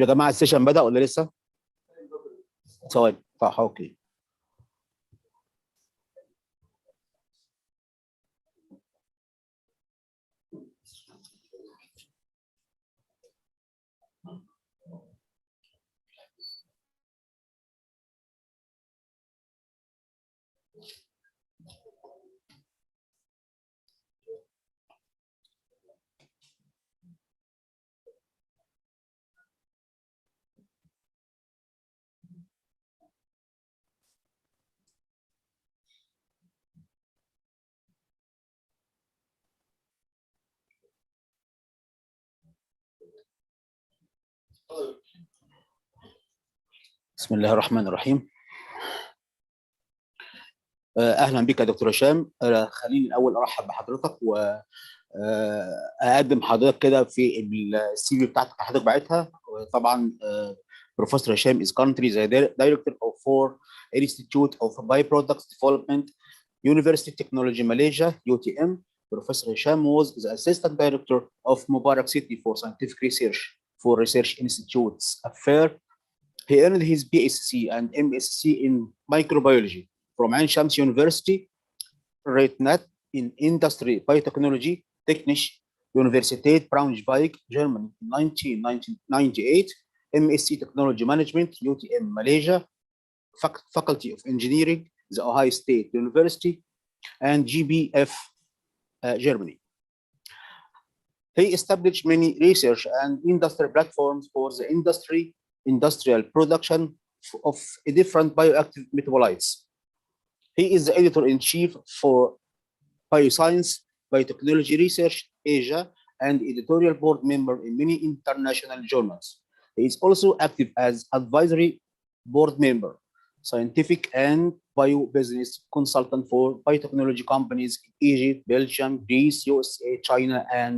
طيب يا جماعه السيشن بدأ ولا لسه؟ طيب صح اوكي. بسم الله الرحمن الرحيم. اهلا بك يا دكتور هشام. خليني الاول ارحب بحضرتك واقدم حضرتك كده في السي في بتاعتك حضرتك بعتها. طبعا بروفيسور هشام is currently the director of for Institute of Bioproducts Development, University of Technology Malaysia (UTM). Professor Hisham was the assistant director of Mubarak City for Scientific Research for Research Institutes Affair. He earned his BSc and MSc in microbiology from Ain Shams University, RITNET in Industry Biotechnology, Technische Universität Braunschweig, Germany in 1998, MSc Technology Management, UTM Malaysia, Faculty of Engineering, the Ohio State University, and GBF Germany. He established many research and industry platforms for the industrial production of different bioactive metabolites. He is the editor-in-chief for Bioscience, Biotechnology Research Asia, and editorial board member in many international journals. He is also active as advisory board member, scientific and bio-business consultant for biotechnology companies in Egypt, Belgium, Greece, USA, China, and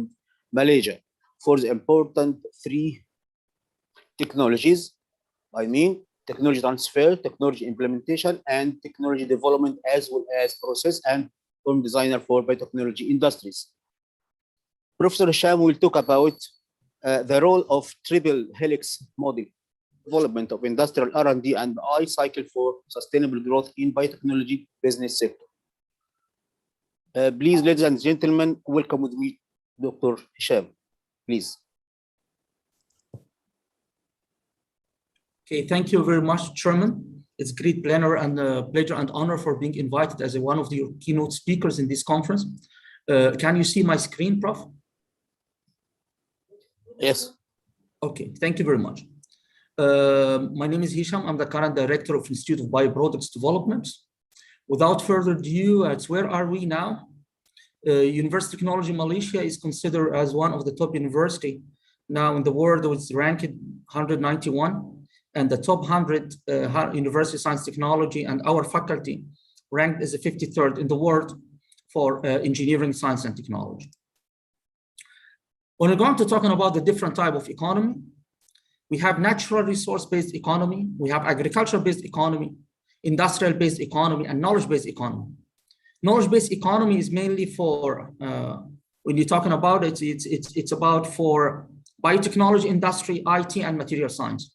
Malaysia for the important three technologies. I mean, technology transfer, technology implementation, and technology development, as well as process and form designer for biotechnology industries. Professor Hisham will talk about the role of triple helix model development of industrial R&D and I cycle for sustainable growth in biotechnology business sector. Please, ladies and gentlemen, welcome with me, Dr. Hisham, please. Okay, thank you very much, Chairman. It's a great pleasure and honor for being invited as one of the keynote speakers in this conference. Can you see my screen, Prof? Yes. Okay, thank you very much. My name is Hisham. I'm the current director of Institute of Bioproducts Development. Without further ado, where are we now? University of Technology Malaysia is considered as one of the top university now in the world. It's ranked 191. And the top 100 university science technology, and our faculty ranked as the 53rd in the world for engineering, science, and technology. When we're going to talking about the different type of economy, we have natural resource-based economy, we have agriculture-based economy, industrial-based economy, and knowledge-based economy. Knowledge-based economy is mainly for, when you're talking about it, it's about for biotechnology industry, IT, and material science.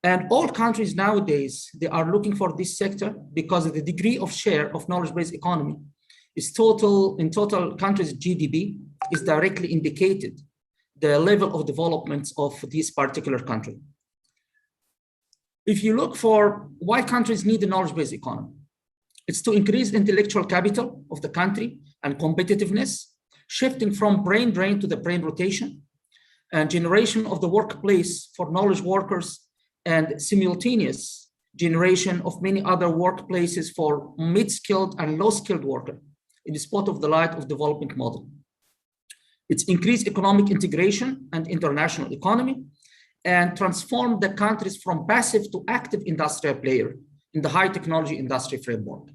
And all countries nowadays, they are looking for this sector because of the degree of share of knowledge-based economy is in total countries' GDP is directly indicated the level of development of this particular country. If you look for why countries need a knowledge-based economy, it's to increase intellectual capital of the country and competitiveness, shifting from brain drain to the brain rotation, and generation of the workplace for knowledge workers, and simultaneous generation of many other workplaces for mid-skilled and low-skilled workers in the spot of the light of developing model. It's increased economic integration and international economy and transform the countries from passive to active industrial player in the high technology industry framework.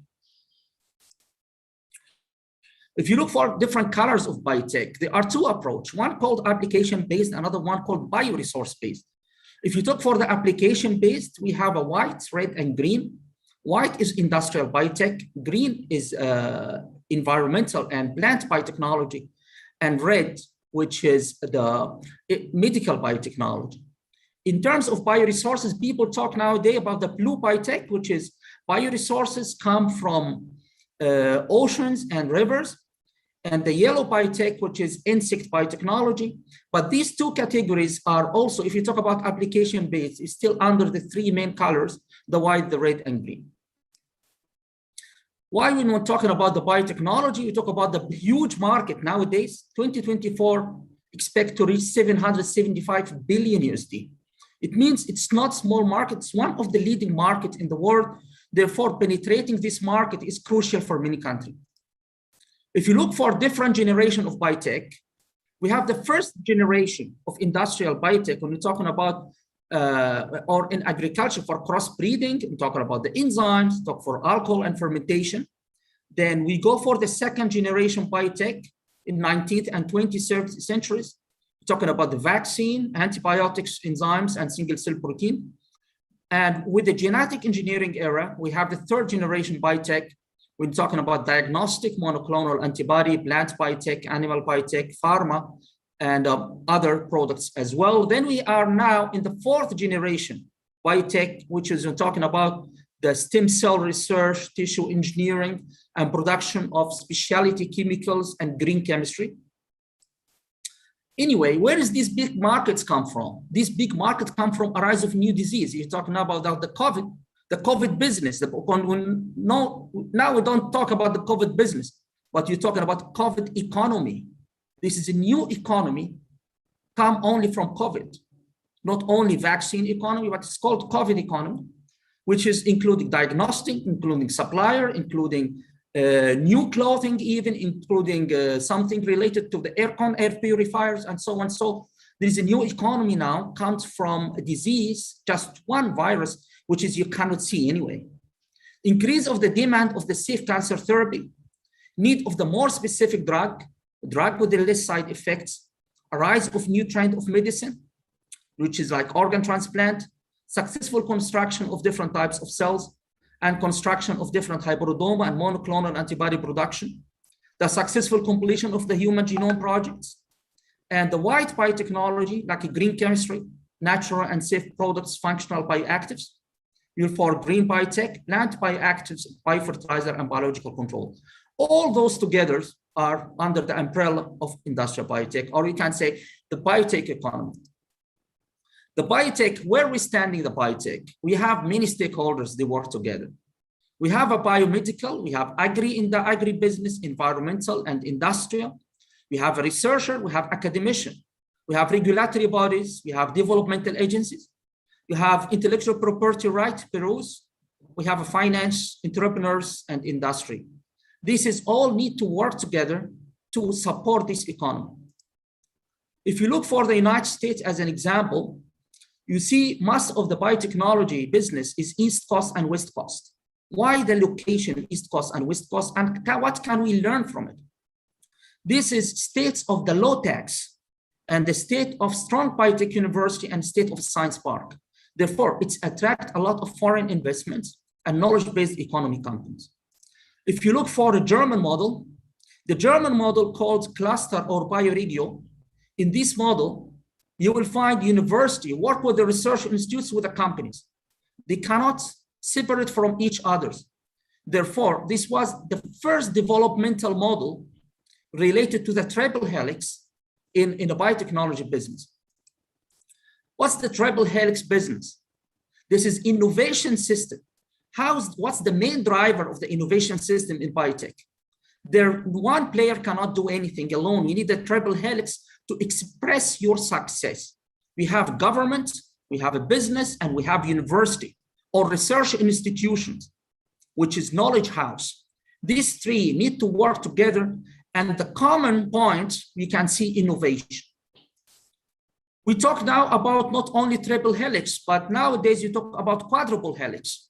If you look for different colors of biotech, there are two approaches, one called application-based, another one called bioresource-based. If you look for the application-based, we have a white, red, and green. White is industrial biotech, green is environmental and plant biotechnology, and red, which is the medical biotechnology. In terms of bioresources, people talk nowadays about the blue biotech, which is bioresources come from oceans and rivers, and the yellow biotech, which is insect biotechnology. But these two categories are also, if you talk about application base, is still under the three main colors, the white, the red, and green. Why we're not talking about the biotechnology, we talk about the huge market nowadays. 2024 expect to reach 775 billion USD. It means it's not small market, it's one of the leading markets in the world. Therefore, penetrating this market is crucial for many countries. If you look for different generation of biotech, we have the first generation of industrial biotech when we're talking about, or in agriculture for crossbreeding, we're talking about the enzymes, talk for alcohol and fermentation. Then we go for the second generation biotech in 19th and 20th centuries, we're talking about the vaccine, antibiotics, enzymes, and single cell protein. And with the genetic engineering era, we have the third generation biotech. We're talking about diagnostic, monoclonal antibody, plant biotech, animal biotech, pharma, and other products as well. Then we are now in the fourth generation biotech, which is talking about the stem cell research, tissue engineering, and production of specialty chemicals and green chemistry. Anyway, where does these big markets come from? These big markets come from a rise of new disease. You're talking about the COVID business. Now we don't talk about the COVID business, but you're talking about COVID economy. This is a new economy come only from COVID, not only vaccine economy, but it's called COVID economy, which is including diagnostic, including supplier, including new clothing, even including something related to the air purifiers and so on. So there is a new economy now, comes from a disease, just one virus, which is you cannot see anyway. Increase of the demand of the safe cancer therapy, need of the more specific drug with the less side effects, a rise of new trend of medicine, which is like organ transplant, successful construction of different types of cells, and construction of different hybridoma and monoclonal antibody production, the successful completion of the human genome projects, and the white biotechnology, like a green chemistry, natural and safe products, functional bioactives, for green biotech, plant bioactives, biofertilizer, and biological control. All those together are under the umbrella of industrial biotech, or you can say the biotech economy. The biotech, where we stand in the biotech, we have many stakeholders, they work together. We have a biomedical, we have in the agribusiness, environmental and industrial. We have a researcher, we have academician, we have regulatory bodies, we have developmental agencies, we have intellectual property rights bureaus, we have a finance, entrepreneurs, and industry. This is all need to work together to support this economy. If you look for the United States as an example, you see most of the biotechnology business is East Coast and West Coast. Why the location East Coast and West Coast, and what can we learn from it? This is states of the low tax and the state of strong biotech university and state of science park. Therefore, it's attract a lot of foreign investments and knowledge-based economy companies. If you look for the German model called cluster or bioregio, in this model, you will find university work with the research institutes with the companies. They cannot separate from each other. Therefore, this was the first developmental model related to the triple helix in the biotechnology business. What's the triple helix business? This is innovation system. What's the main driver of the innovation system in biotech? One player cannot do anything alone. You need a triple helix to express your success. We have government, we have a business, and we have university or research institutions, which is knowledge house. These three need to work together, and the common point, we can see innovation. We talk now about not only triple helix, but nowadays you talk about quadruple helix.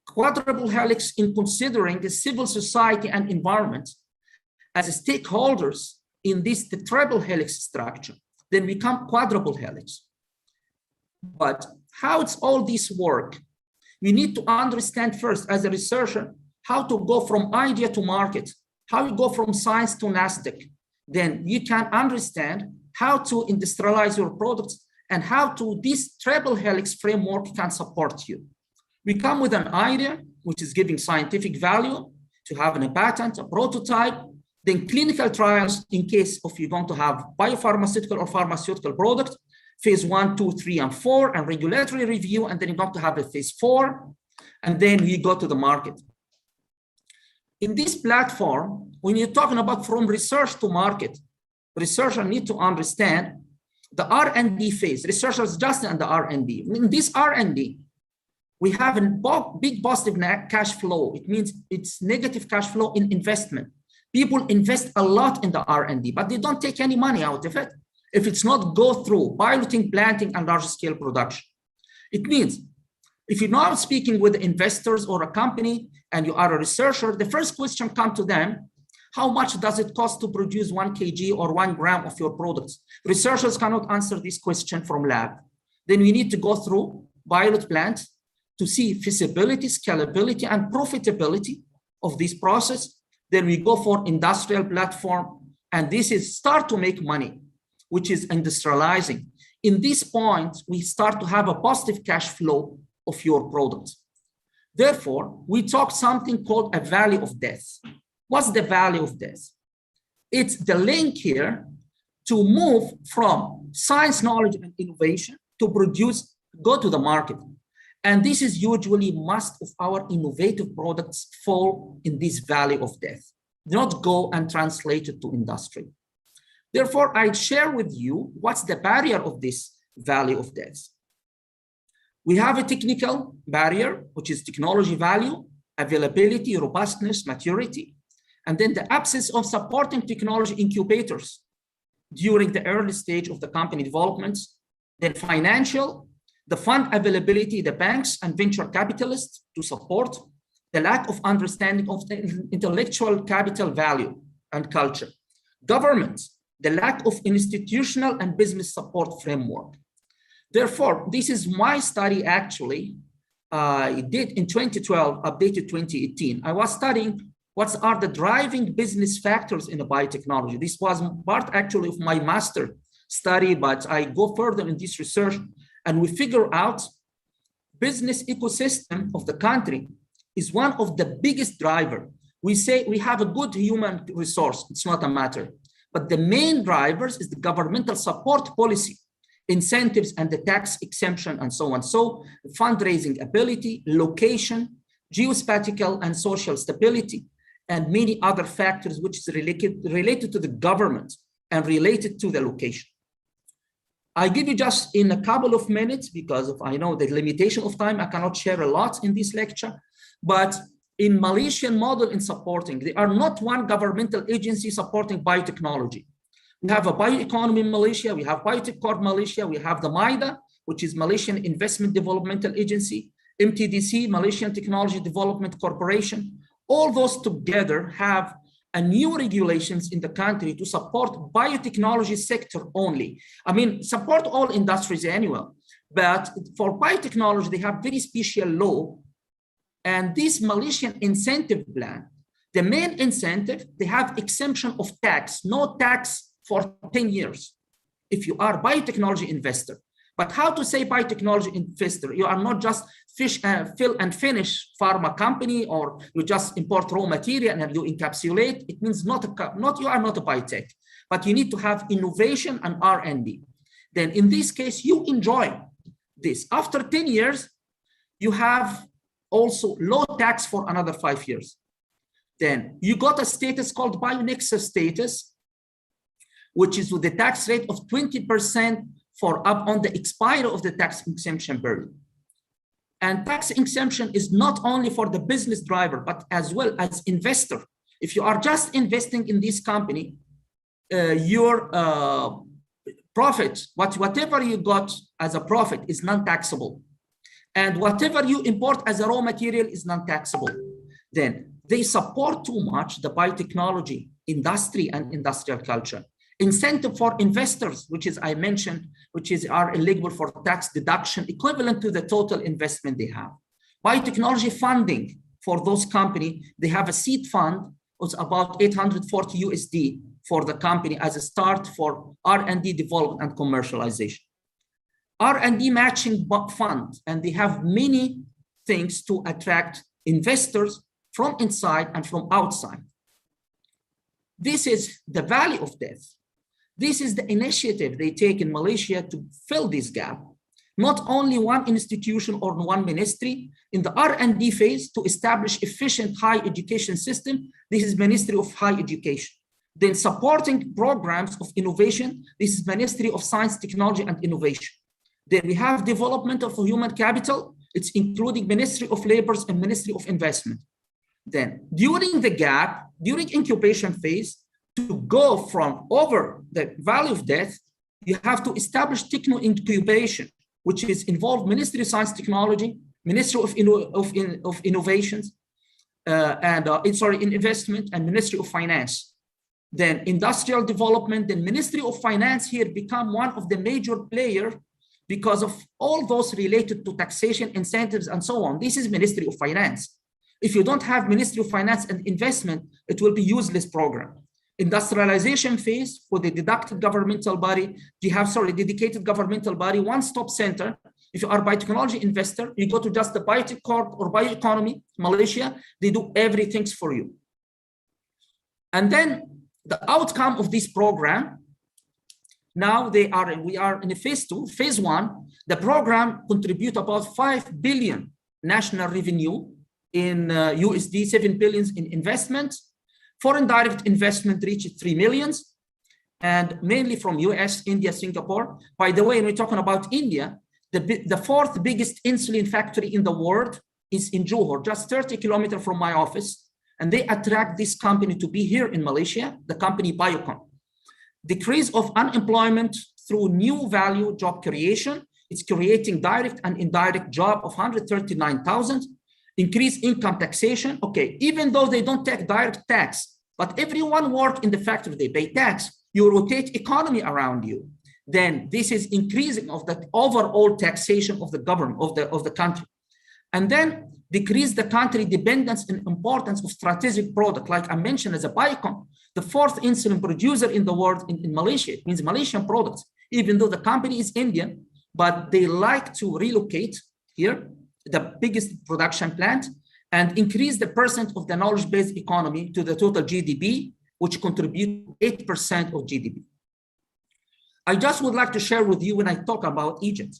Quadruple helix in considering the civil society and environment as stakeholders in the triple helix structure, then become quadruple helix. But how it's all this work? We need to understand first as a researcher, how to go from idea to market, how you go from science to NASDAQ. Then you can understand how to industrialize your products and how this triple helix framework can support you. We come with an idea, which is giving scientific value to having a patent, a prototype, then clinical trials in case of you're going to have biopharmaceutical or pharmaceutical product, phase 1, 2, 3, and 4, and regulatory review, and then you're going to have a phase 4, and then you go to the market. In this platform, when you're talking about from research to market, researchers need to understand the R&D phase. Researchers just in the R&D. In this R&D, we have a big positive cash flow. It means it's negative cash flow in investment. People invest a lot in the R&D, but they don't take any money out of it if it's not go through piloting, planting, and large scale production. It means if you're not speaking with investors or a company and you are a researcher, the first question comes to them, how much does it cost to produce 1 kg or 1 gram of your products? Researchers cannot answer this question from lab. Then we need to go through pilot plants to see feasibility, scalability, and profitability of this process. Then we go for industrial platform, and this is start to make money, which is industrializing. In this point, we start to have a positive cash flow of your products. Therefore, we talk something called a value of death. What's the value of death? It's the link here to move from science, knowledge, and innovation to produce, go to the market. And this is usually most of our innovative products fall in this valley of death, not go and translate it to industry. Therefore, I share with you what's the barrier of this valley of death. We have a technical barrier, which is technology value, availability, robustness, maturity, and then the absence of supporting technology incubators during the early stage of the company developments, then financial, the fund availability, the banks and venture capitalists to support, the lack of understanding of the intellectual capital value and culture, government, the lack of institutional and business support framework. Therefore, this is my study actually, I did in 2012, updated 2018. I was studying what are the driving business factors in the biotechnology. This was part actually of my master study, but I go further in this research and we figure out business ecosystem of the country is one of the biggest driver. We say we have a good human resource, it's not a matter, but the main drivers is the governmental support policy, incentives and the tax exemption and so on. So fundraising ability, location, geospatial and social stability, and many other factors which is related to the government and related to the location. I give you just in a couple of minutes because of, I know the limitation of time, I cannot share a lot in this lecture, but in Malaysian model in supporting, there are not one governmental agency supporting biotechnology. We have a bioeconomy in Malaysia, we have Biotech Corp Malaysia, we have the MIDA, which is Malaysian Investment Developmental Agency, MTDC, Malaysian Technology Development Corporation. All those together have a new regulations in the country to support biotechnology sector only. I mean, support all industries anyway, but for biotechnology, they have very special law. And this Malaysian incentive plan, the main incentive, they have exemption of tax, no tax for 10 years if you are biotechnology investor. But how to say biotechnology investor? You are not just fill and finish pharma company, or you just import raw material and you encapsulate. It means you are not a biotech, but you need to have innovation and R&D. Then in this case, you enjoy this. After 10 years, you have also low tax for another 5 years. Then you got a status called BioNexus status, which is with the tax rate of 20% for up on the expiry of the tax exemption period. And tax exemption is not only for the business driver, but as well as investor. If you are just investing in this company, your profit, whatever you got as a profit is non-taxable. And whatever you import as a raw material is non-taxable. Then they support too much the biotechnology industry and industrial culture. Incentive for investors, which is I mentioned, which is are eligible for tax deduction equivalent to the total investment they have. Biotechnology funding for those companies, they have a seed fund, it's about 840 USD for the company as a start for R&D development and commercialization. R&D matching fund, and they have many things to attract investors from inside and from outside. This is the Valley of Death. This is the initiative they take in Malaysia to fill this gap. Not only one institution or one ministry. In the R&D phase, to establish efficient higher education system, this is Ministry of Higher Education. Then supporting programs of innovation, this is Ministry of Science, Technology and Innovation. Then we have development of human capital, it's including Ministry of Labor and Ministry of Investment. Then during the gap, during incubation phase, to go from over the Valley of Death, you have to establish techno incubation, which is involved Ministry of Science Technology, Ministry of Innovations, Investment, and Ministry of Finance. Then industrial development, then Ministry of Finance here become one of the major players because of all those related to taxation, incentives, and so on. This is Ministry of Finance. If you don't have Ministry of Finance and Investment, it will be useless program. Industrialization phase for the dedicated governmental body, dedicated governmental body, one-stop center. If you are a biotechnology investor, you go to just the Biotech Corp or Bioeconomy, Malaysia, they do everything for you. And then the outcome of this program, now we are in a phase 2, phase 1, the program contribute about 5 billion national revenue in USD, 7 billion in investments. Foreign direct investment reached 3 million, and mainly from US, India, Singapore. By the way, when we're talking about India, the fourth biggest insulin factory in the world is in Johor, just 30 kilometers from my office. And they attract this company to be here in Malaysia, the company Biocon. Decrease of unemployment through new value job creation. It's creating direct and indirect job of 139,000. Increase income taxation. Okay, even though they don't take direct tax, but everyone work in the factory, they pay tax. You rotate economy around you. Then this is increasing of the overall taxation of the government, of the country. And then decrease the country dependence and importance of strategic product. Like I mentioned as a Biocon, the fourth insulin producer in the world in Malaysia. It means Malaysian products, even though the company is Indian, but they like to relocate here, the biggest production plant, and increase the percent of the knowledge-based economy to the total GDP, which contribute 8% of GDP. I just would like to share with you when I talk about Egypt.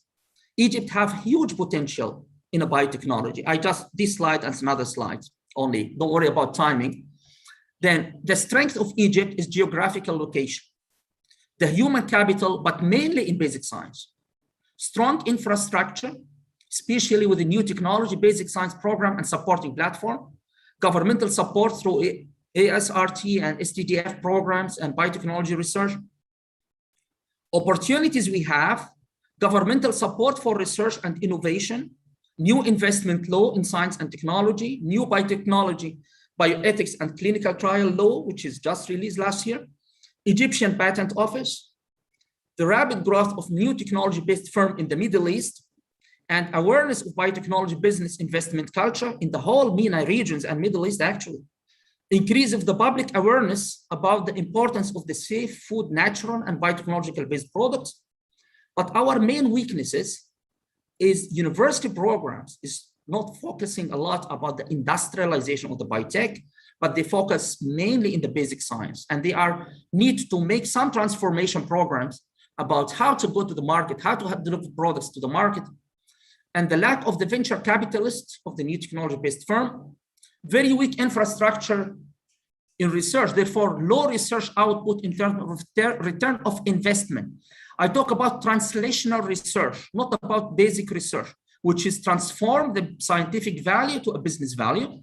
Egypt have huge potential in a biotechnology. This slide and some other slides only, don't worry about timing. Then the strength of Egypt is geographical location, the human capital, but mainly in basic science. Strong infrastructure, especially with the new technology, basic science program and supporting platform, governmental support through ASRT and SDGF programs and biotechnology research. Opportunities we have, governmental support for research and innovation, new investment law in science and technology, new biotechnology, bioethics and clinical trial law, which is just released last year, Egyptian Patent Office, the rapid growth of new technology-based firm in the Middle East, and awareness of biotechnology business investment culture in the whole MENA regions and Middle East actually. Increase of the public awareness about the importance of the safe food, natural and biotechnological based products. But our main weaknesses is university programs is not focusing a lot about the industrialization of the biotech, but they focus mainly in the basic science. And they need to make some transformation programs about how to go to the market, how to deliver products to the market. And the lack of the venture capitalists of the new technology-based firm, very weak infrastructure in research, therefore low research output in terms of return of investment. I talk about translational research, not about basic research, which is transform the scientific value to a business value.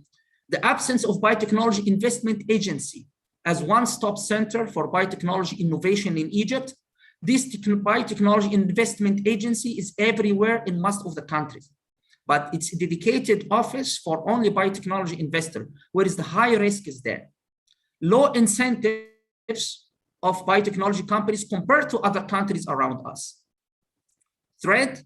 The absence of biotechnology investment agency as one-stop center for biotechnology innovation in Egypt. This biotechnology investment agency is everywhere in most of the countries, but it's a dedicated office for only biotechnology investor, whereas the high risk is there. Low incentives of biotechnology companies compared to other countries around us. Threat,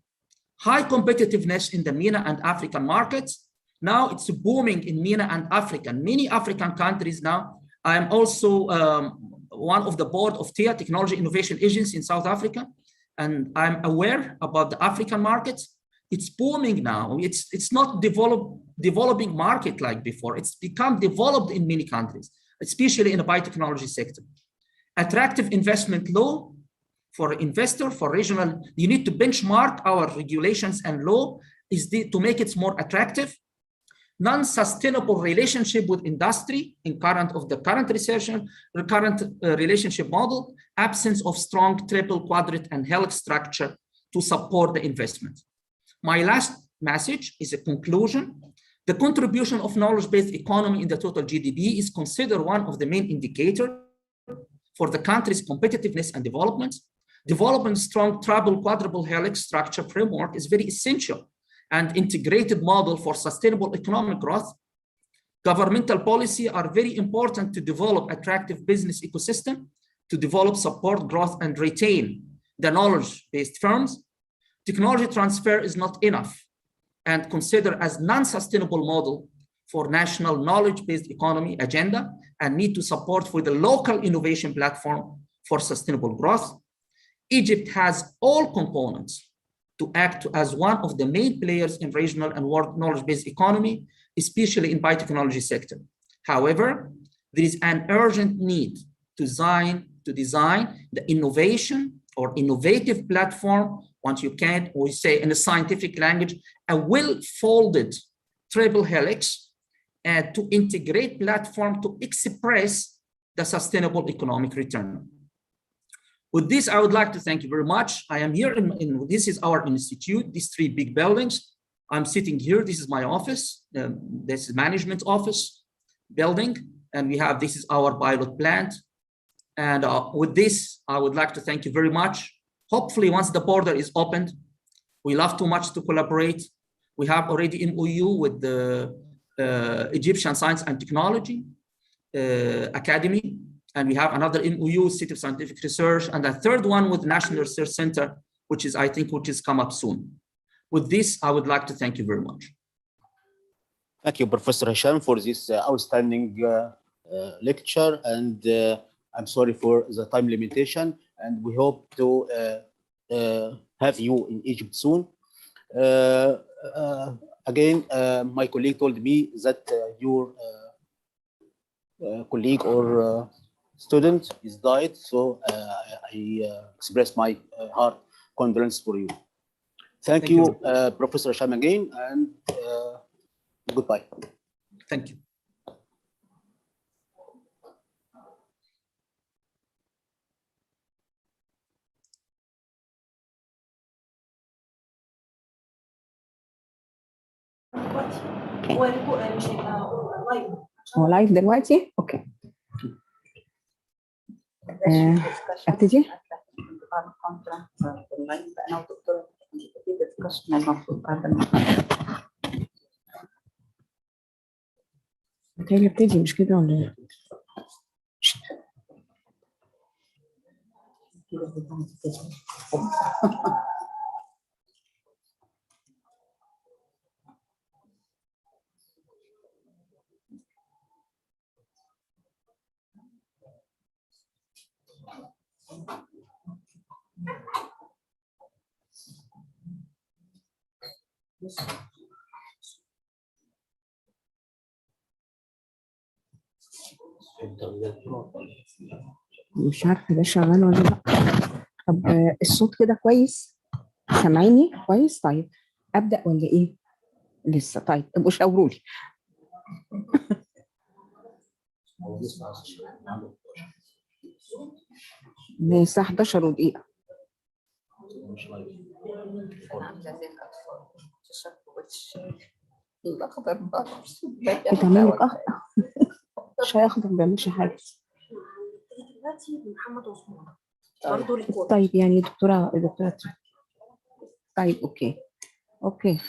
high competitiveness in the MENA and African markets. Now it's booming in MENA and Africa. Many African countries now. I am also one of the board of TIA, Technology Innovation Agency in South Africa. and I'm aware about the African market. It's booming now. It's not developing market like before. It's become developed in many countries, especially in the biotechnology sector. Attractive investment law for investor, for regional, you need to benchmark our regulations and law to make it more attractive. Non-sustainable relationship with industry in the current recession, the current relationship model, absence of strong triple, quadrant, and helix structure to support the investment. My last message is a conclusion. The contribution of knowledge-based economy in the total GDP is considered one of the main indicators for the country's competitiveness and development. Developing strong triple, quadruple helix structure framework is very essential and integrated model for sustainable economic growth. Governmental policy are very important to develop attractive business ecosystem, to develop, support growth, and retain the knowledge-based firms. Technology transfer is not enough and considered as non-sustainable model for national knowledge-based economy agenda and need to support for the local innovation platform for sustainable growth. Egypt has all components to act as one of the main players in regional and world knowledge-based economy, especially in biotechnology sector. However, there is an urgent need to design the innovation or innovative platform, once you can, or say in a scientific language, a well-folded triple helix and to integrate platform to express the sustainable economic return. With this, I would like to thank you very much. I am here this is our institute, these three big buildings. I'm sitting here, this is my office, this is management office building, and this is our pilot plant. And with this, I would like to thank you very much. Hopefully, once the border is opened, we love too much to collaborate. We have already MOU with the Egyptian Science and Technology Academy. And we have another MOU, City of Scientific Research, and a third one with National Research Center, which is come up soon. With this, I would like to thank you very much. Thank you, Professor Hisham, for this outstanding lecture. And I'm sorry for the time limitation. And we hope to have you in Egypt soon. Again, my colleague told me that your colleague or student is died, so I express my heart condolence for you. Thank you, Professor Hisham again, and goodbye. Thank you. هو لايف دلوقتي؟ اوكي. ابتدي؟ متهيألي ابتدي مش كده ولا ايه؟ مش عارفه ده شغال ولا لا. طب الصوت كده كويس؟ سامعيني كويس؟ طيب ابدا ولا ايه؟ لسه. طيب ابقوا شاوروا لي. الساعه 11 ودقيقه. الاخضر بتعمل لك اخضر. شاي اخضر ما بيعملش حاجه. دلوقتي محمد عثمان برضه ريكورد. طيب يعني دكتوره طيب اوكي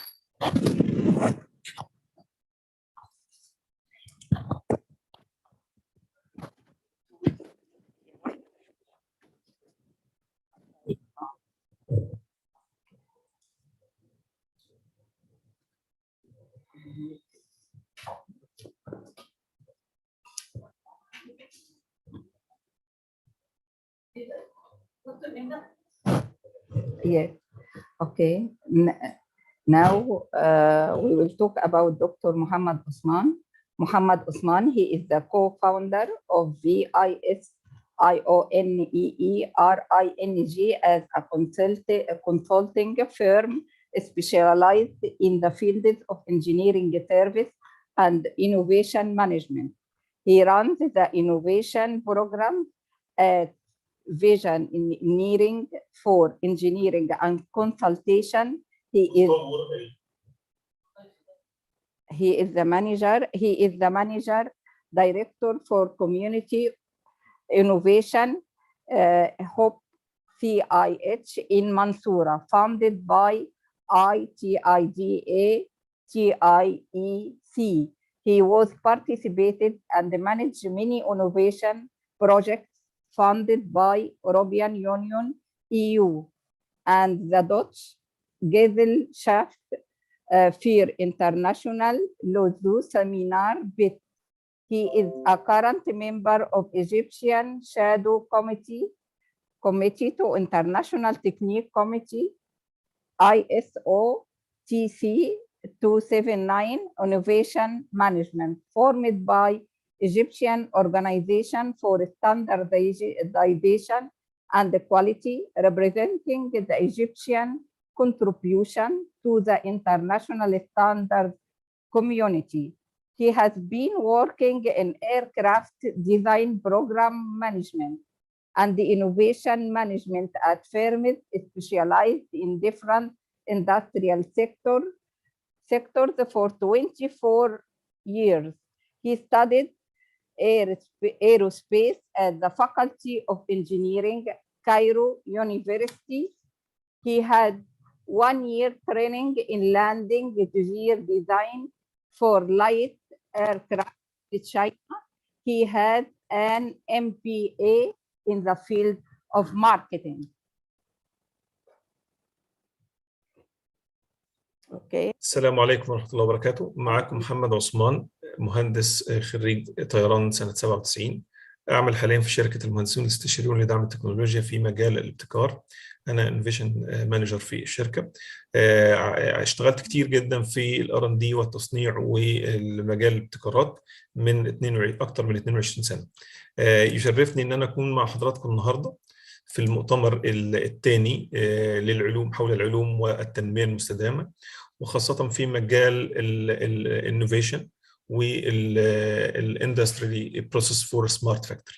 Yes. Okay. Now we will talk about Dr. Muhammad Osman. Muhammad Osman, he is the co-founder of VISIONEERING as a consulting firm specialized in the fields of engineering service and innovation management. He runs the innovation program at Vision Engineering for Engineering and Consultation. He is the manager director for community innovation, Hope CIH in Mansoura, founded by ITIDA TIEC. He was participated and managed many innovation projects funded by European Union, EU, and the Dutch Gesellschaft für International Lozu Seminar BIT. He is a current member of Egyptian Shadow Committee to International Technique Committee, ISO TC 279 Innovation Management, formed by Egyptian Organization for Standardization and Quality, representing the Egyptian contribution to the international standard community. He has been working in aircraft design program management and the innovation management at firms specialized in different industrial sectors for 24 years. He studied aerospace at the Faculty of Engineering, Cairo University. He had 1 year training in landing gear design for light aircraft in China. He had an MBA in the field of marketing. Okay. السلام عليكم ورحمة الله وبركاته. معكم محمد عثمان، مهندس خريج طيران سنة 97. أعمل حاليا في شركة المهندسين الاستشاريون لدعم التكنولوجيا في مجال الابتكار. أنا انوفيشن مانجر في الشركة. اشتغلت كتير جدا في الR&D والتصنيع والمجال الابتكارات من أكتر من 22 سنة. يشرفني إن أنا أكون مع حضراتكم النهاردة في المؤتمر الثاني للعلوم حول العلوم والتنمية المستدامة، وخاصة في مجال الانوفيشن والاندستري بروسيس فور سمارت فاكتوري.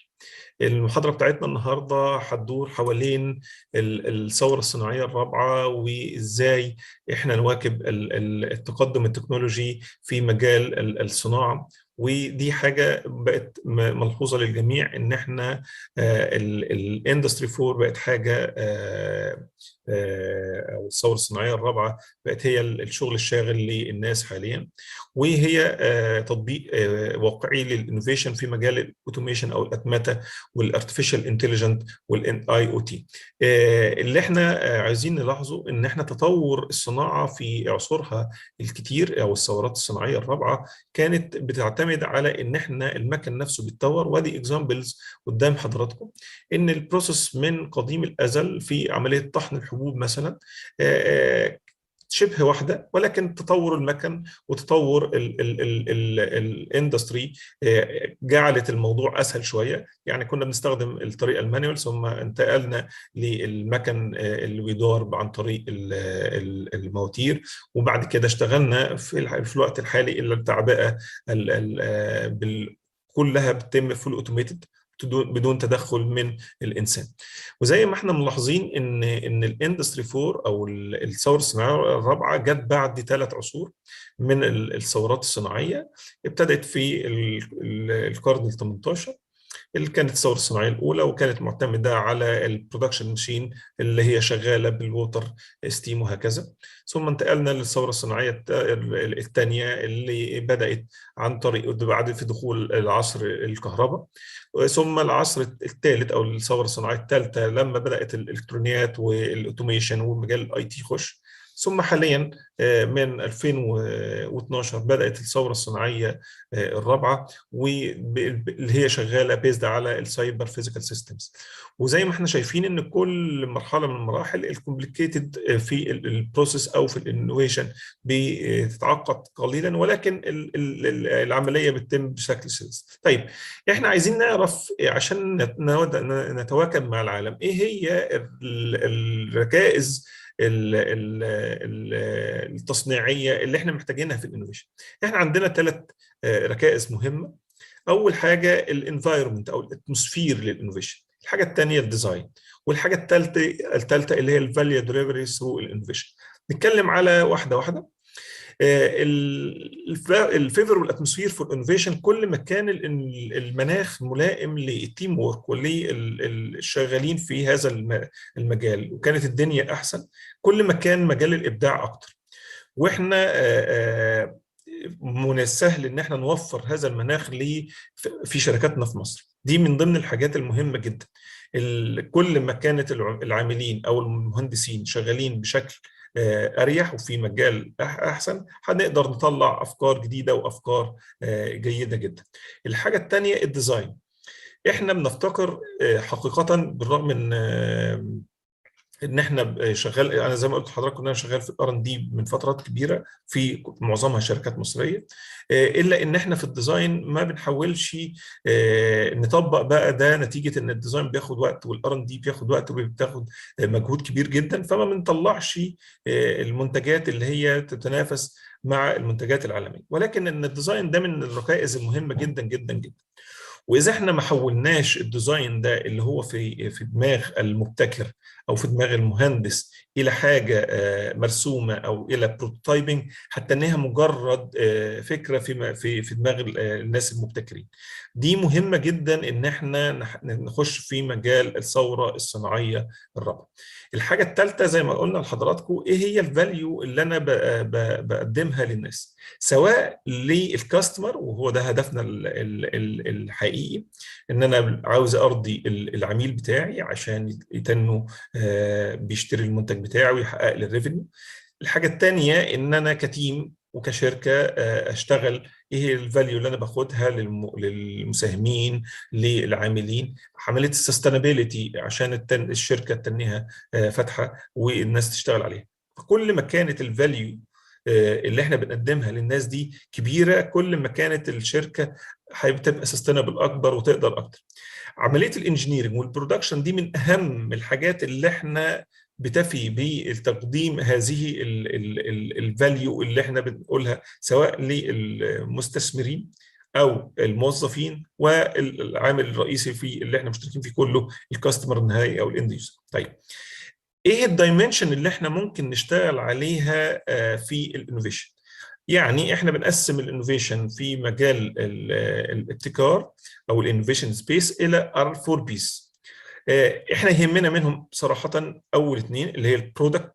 المحاضرة بتاعتنا النهاردة هتدور حوالين الثورة الصناعية الرابعة وإزاي إحنا نواكب التقدم التكنولوجي في مجال الصناعة. ودي حاجة بقت ملحوظة للجميع إن إحنا الاندستري 4 بقت حاجة، أو الثورة الصناعية الرابعة بقت هي الشغل الشاغل للناس حاليا، وهي تطبيق واقعي للانوفيشن في مجال الاوتوميشن أو الأتمتة والارتفيشال انتليجنت والاي او تي. اللي احنا عايزين نلاحظه ان احنا تطور الصناعه في عصورها الكتير او الثورات الصناعيه الرابعه كانت بتعتمد على ان احنا المكن نفسه بيتطور. وادي اكزامبلز قدام حضراتكم ان البروسيس من قديم الازل في عمليه طحن الحبوب مثلا شبه واحدة، ولكن تطور المكن وتطور الاندستري جعلت الموضوع أسهل شوية. يعني كنا بنستخدم الطريقة المانيوال، ثم انتقلنا للمكن اللي بيدور عن طريق المواتير، وبعد كده اشتغلنا في الوقت الحالي اللي التعبئة كلها بتتم فول اوتوميتد بدون تدخل من الانسان. وزي ما احنا ملاحظين ان الاندستري 4 او الثوره الصناعيه الرابعه جت بعد 3 عصور من الثورات الصناعيه. ابتدت في القرن ال18 اللي كانت الثوره الصناعيه الاولى، وكانت معتمده على البرودكشن ماشين اللي هي شغاله بالووتر ستيم وهكذا. ثم انتقلنا للثوره الصناعيه الثانيه اللي بدات عن طريق بعد في دخول العصر الكهرباء، ثم العصر الثالث او الثوره الصناعيه الثالثه لما بدات الالكترونيات والاوتوميشن ومجال الاي تي يخش. ثم حاليا من 2012 بدأت الثورة الصناعية الرابعة، واللي هي شغالة بيزد على السايبر فيزيكال سيستمز. وزي ما احنا شايفين ان كل مرحلة من المراحل الكومبليكيتد في البروسيس او في الانوفيشن بتتعقد قليلا، ولكن العملية بتتم بشكل سلس. طيب احنا عايزين نعرف عشان نتواكب مع العالم ايه هي الركائز التصنيعيه اللي احنا محتاجينها في الانوفيشن. احنا عندنا 3 ركائز مهمه. اول حاجه الانفايرمنت او الاتموسفير للانوفيشن، الحاجه الثانيه الديزاين، والحاجه الثالثه اللي هي الفاليو دليفري ثرو الانوفيشن. نتكلم على واحده واحده. الفيفر والاتموسفير فور انوفيشن، كل ما كان المناخ ملائم للتيم وورك وللشغالين في هذا المجال وكانت الدنيا احسن، كل ما كان مجال الابداع اكتر. واحنا من السهل ان احنا نوفر هذا المناخ في شركاتنا في مصر. دي من ضمن الحاجات المهمه جدا. كل ما كانت العاملين او المهندسين شغالين بشكل اريح وفي مجال احسن، هنقدر نطلع افكار جديده وافكار جيده جدا. الحاجه الثانيه الديزاين. احنا بنفتكر حقيقه بالرغم ان احنا شغال، انا زي ما قلت لحضرتك ان انا شغال في الR&D من فترات كبيره في معظمها شركات مصريه، الا ان احنا في الديزاين ما بنحاولش نطبق بقى ده، نتيجه ان الديزاين بياخد وقت والR&D بياخد وقت وبتاخد مجهود كبير جدا، فما بنطلعش المنتجات اللي هي تتنافس مع المنتجات العالميه. ولكن ان الديزاين ده من الركائز المهمه جدا جدا جدا. واذا احنا ما حولناش الديزاين ده اللي هو في دماغ المبتكر او في دماغ المهندس الى حاجه مرسومه او الى بروتوتايبنج، حتى انها مجرد فكره في دماغ الناس المبتكرين. دي مهمه جدا ان احنا نخش في مجال الثوره الصناعيه الرابعه. الحاجه الثالثه زي ما قلنا لحضراتكم، ايه هي الفاليو اللي انا بقدمها للناس، سواء للكاستمر وهو ده هدفنا الحقيقي، ان انا عاوز ارضي العميل بتاعي عشان يتنه بيشتري المنتج بتاعي ويحقق لي الريفينيو. الحاجه الثانيه ان انا كتيم وكشركه اشتغل ايه الفاليو اللي انا باخدها للمساهمين للعاملين، عمليه السستينابيلتي عشان الشركه تنيها فاتحه والناس تشتغل عليها. فكل ما كانت الفاليو اللي احنا بنقدمها للناس دي كبيره، كل ما كانت الشركه هتبقى سستينابل اكبر وتقدر اكتر. عمليه الانجينيرنج والبرودكشن دي من اهم الحاجات اللي احنا بتفي بتقديم هذه الفاليو اللي احنا بنقولها سواء للمستثمرين او الموظفين والعامل الرئيسي في اللي احنا مشتركين فيه كله الكاستمر النهائي او الاند يوزر. طيب ايه الدايمنشن اللي احنا ممكن نشتغل عليها في الانوفيشن؟ يعني احنا بنقسم الانوفيشن في مجال الابتكار او الانوفيشن سبيس الى 4 بيس. احنا يهمنا منهم صراحه اول 2 اللي هي البرودكت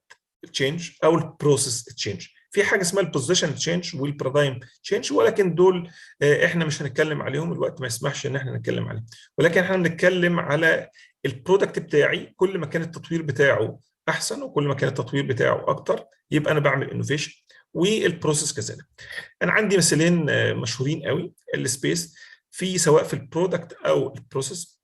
تشينج او البروسيس تشينج. في حاجه اسمها البوزيشن تشينج والبارادايم تشينج، ولكن دول احنا مش هنتكلم عليهم، الوقت ما يسمحش ان احنا نتكلم عليهم. ولكن احنا بنتكلم على البرودكت بتاعي، كل ما كان التطوير بتاعه احسن وكل ما كان التطوير بتاعه اكتر يبقى انا بعمل انوفيشن، والبروسيس كذلك. انا عندي مثالين مشهورين قوي السبيس في سواء في البرودكت او البروسيس.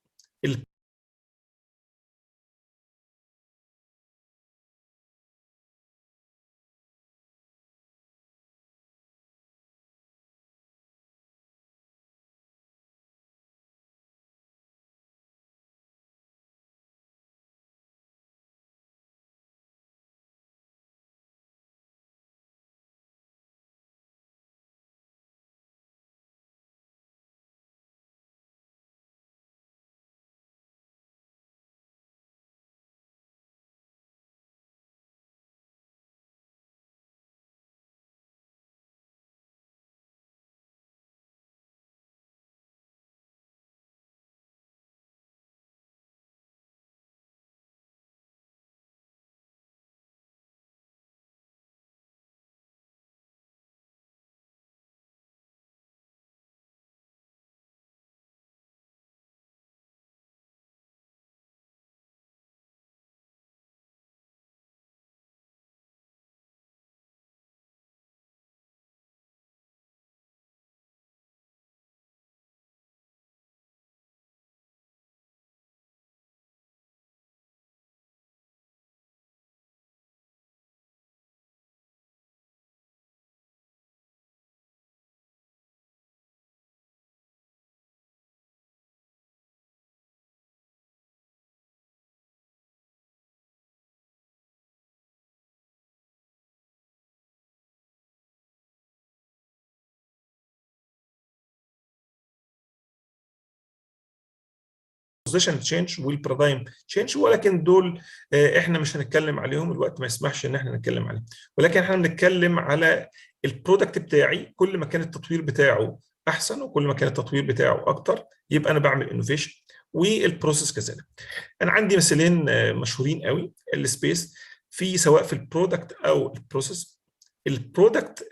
البوزيشن تشينج والبارادايم تشينج، ولكن دول احنا مش هنتكلم عليهم، الوقت ما يسمحش ان احنا نتكلم عليهم، ولكن احنا بنتكلم على البرودكت بتاعي. كل ما كان التطوير بتاعه احسن وكل ما كان التطوير بتاعه اكتر يبقى انا بعمل انوفيشن، والبروسيس كذلك. انا عندي مثالين مشهورين قوي السبيس في، سواء في البرودكت او البروسيس. البرودكت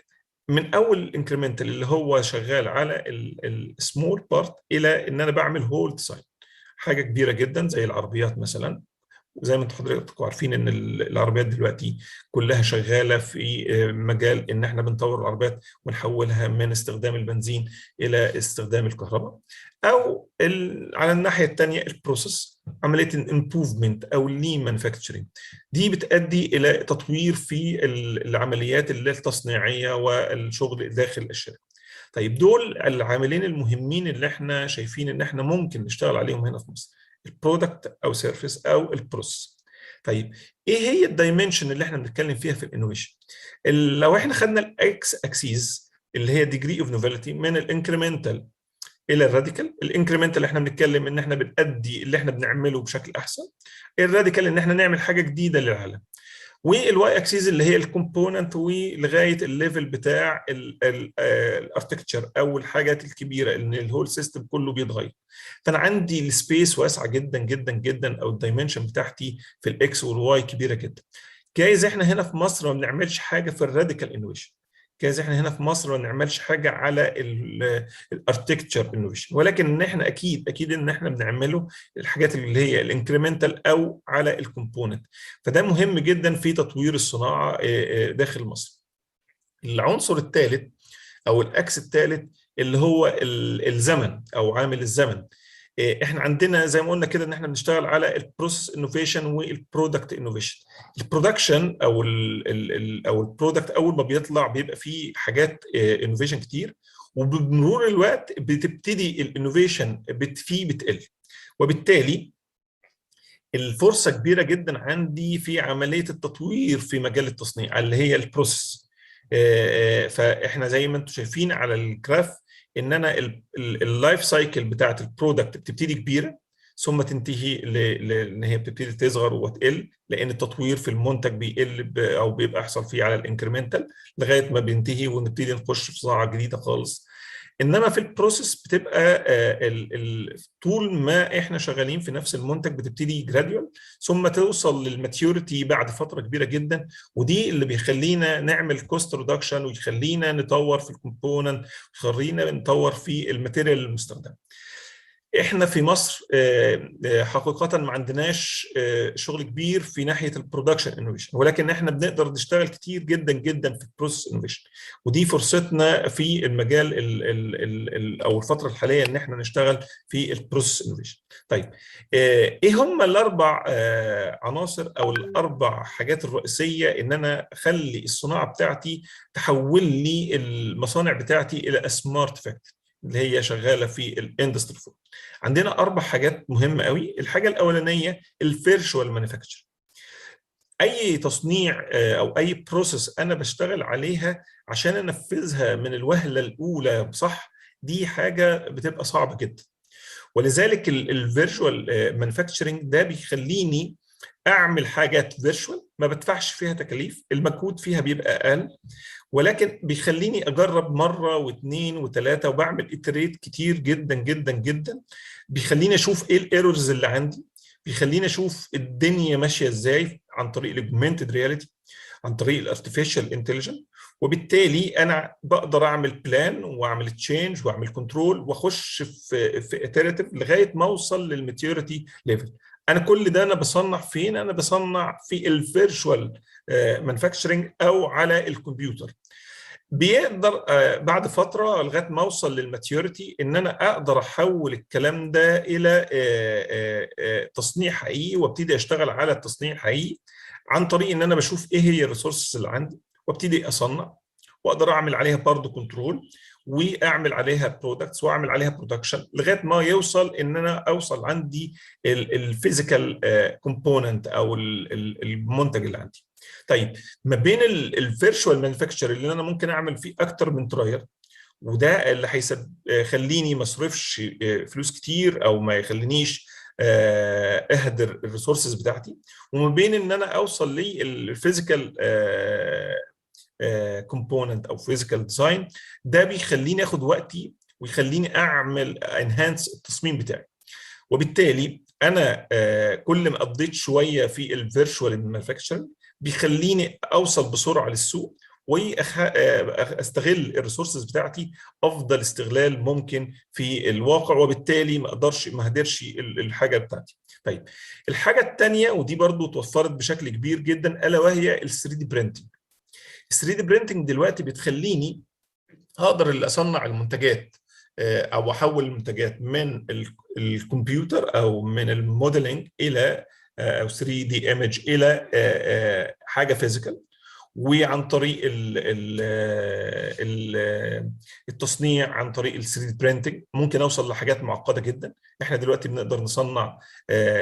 من اول الانكريمنتال اللي هو شغال على السمول بارت الى ان انا بعمل هول ديزاين، حاجه كبيره جدا زي العربيات مثلا. زي ما انتم حضراتكم عارفين ان العربيات دلوقتي كلها شغاله في مجال ان احنا بنطور العربيات ونحولها من استخدام البنزين الى استخدام الكهرباء، او على الناحيه الثانيه البروسيس، عمليه الامبروفمنت او اللين مانيفاكتشرنج، دي بتؤدي الى تطوير في العمليات التصنيعيه والشغل داخل الشركه. طيب دول العاملين المهمين اللي احنا شايفين ان احنا ممكن نشتغل عليهم هنا في مصر، البرودكت او سيرفيس او البروسيس. طيب ايه هي الدايمنشن اللي احنا بنتكلم فيها في الانوفيشن؟ لو احنا خدنا الاكس اكسيس اللي هي ديجري اوف نوفيلتي من الانكريمنتال الى الراديكال، الانكريمنتال احنا بنتكلم ان احنا بنأدي اللي احنا بنعمله بشكل احسن، الراديكال ان احنا نعمل حاجه جديده للعالم، والواي اكسيس اللي هي الكومبوننت ولغايه الليفل بتاع الاركتكتشر او الحاجات الكبيره ان الهول سيستم كله بيتغير. فانا عندي السبيس واسعه جدا جدا جدا، او الدايمنشن بتاعتي في الاكس والواي كبيره جدا. جايز احنا هنا في مصر ما بنعملش حاجه في الراديكال انوفيشن، جايز احنا هنا في مصر ما نعملش حاجه على الاركتكتشر انوفيشن، ولكن ان احنا اكيد ان احنا بنعمله الحاجات اللي هي الانكريمنتال او على الكومبوننت. فده مهم جدا في تطوير الصناعه داخل مصر. العنصر الثالث او الاكس الثالث اللي هو الزمن او عامل الزمن. احنا عندنا زي ما قلنا كده ان احنا بنشتغل على البروسيس انوفيشن والبرودكت انوفيشن. البرودكشن او او البرودكت اول ما بيطلع بيبقى فيه حاجات انوفيشن كتير، وبمرور الوقت بتبتدي الانوفيشن فيه بتقل، وبالتالي الفرصه كبيره جدا عندي في عمليه التطوير في مجال التصنيع اللي هي البروسيس. فاحنا زي ما انتم شايفين على الجراف ان انا اللايف سايكل بتاعت البرودكت بتبتدي كبيره ثم تنتهي لان هي بتبتدي تصغر وتقل، لان التطوير في المنتج بيقل او بيبقى يحصل فيه على الانكريمنتال لغايه ما بينتهي ونبتدي نخش في صناعه جديده خالص. انما في البروسيس بتبقى طول ما احنا شغالين في نفس المنتج بتبتدي جراديوال ثم توصل للماتيوريتي بعد فتره كبيره جدا، ودي اللي بيخلينا نعمل كوست ريدكشن ويخلينا نطور في الكومبوننت ويخلينا نطور في الماتيريال المستخدم. احنا في مصر حقيقة ما عندناش شغل كبير في ناحية البرودكشن انوفيشن، ولكن احنا بنقدر نشتغل كتير جدا جدا في البروسيس انوفيشن، ودي فرصتنا في المجال او الفترة الحالية ان احنا نشتغل في البروسيس انوفيشن. طيب ايه هم الاربع عناصر او الاربع حاجات الرئيسية ان انا اخلي الصناعة بتاعتي تحول لي المصانع بتاعتي الى سمارت فاكتوري اللي هي شغاله في الاندستري 4؟ عندنا اربع حاجات مهمه قوي. الحاجه الاولانيه الفيرشوال مانيفاكتشر. اي تصنيع او اي بروسيس انا بشتغل عليها عشان انفذها من الوهله الاولى صح، دي حاجه بتبقى صعبه جدا، ولذلك الفيرشوال مانيفاكتشرنج ده بيخليني اعمل حاجات فيرشوال ما بدفعش فيها تكاليف، المجهود فيها بيبقى اقل، ولكن بيخليني اجرب مره واثنين وثلاثه وبعمل اتريت كتير جدا جدا جدا، بيخليني اشوف ايه الايرورز اللي عندي، بيخليني اشوف الدنيا ماشيه ازاي عن طريق الاوجمانتد رياليتي، عن طريق الارتفيشال انتليجنس، وبالتالي انا بقدر اعمل بلان واعمل تشينج واعمل كنترول واخش في اتريتيف لغايه ما اوصل للماتيوريتي ليفل. انا كل ده انا بصنع فين؟ انا بصنع في الفيرشوال مانيفاكتشرنج او على الكمبيوتر. بيقدر بعد فتره لغايه ما اوصل للماتيوريتي ان انا اقدر احول الكلام ده الى تصنيع حقيقي وابتدي اشتغل على التصنيع الحقيقي عن طريق ان انا بشوف ايه هي الريسورسز اللي عندي وابتدي اصنع واقدر اعمل عليها برضه كنترول واعمل عليها برودكتس واعمل عليها برودكشن لغايه ما يوصل ان انا اوصل عندي الفيزيكال كومبوننت او المنتج اللي عندي. طيب ما بين الفيرشوال مانيفاكتشر اللي انا ممكن اعمل فيه اكتر من ترايل، وده اللي هيخليني ما اصرفش فلوس كتير او ما يخلينيش اهدر الريسورسز بتاعتي، وما بين ان انا اوصل للفيزيكال كومبوننت او فيزيكال ديزاين. ده بيخليني اخد وقتي ويخليني اعمل انهانس التصميم بتاعي. وبالتالي انا كل ما قضيت شويه في الفيرتشوال مانيفاكتشرنج بيخليني اوصل بسرعه للسوق واستغل الريسورسز بتاعتي افضل استغلال ممكن في الواقع، وبالتالي ما اهدرش الحاجه بتاعتي. طيب الحاجه الثانيه ودي برضو توفرت بشكل كبير جدا الا وهي ال 3 دي برينتنج. ال 3 دي برينتنج دلوقتي بتخليني اقدر اصنع المنتجات او احول المنتجات من الكمبيوتر او من الموديلنج الى او 3 دي ايمج الى حاجه فيزيكال، وعن طريق التصنيع عن طريق ال 3 دي برينتنج ممكن اوصل لحاجات معقده جدا. احنا دلوقتي بنقدر نصنع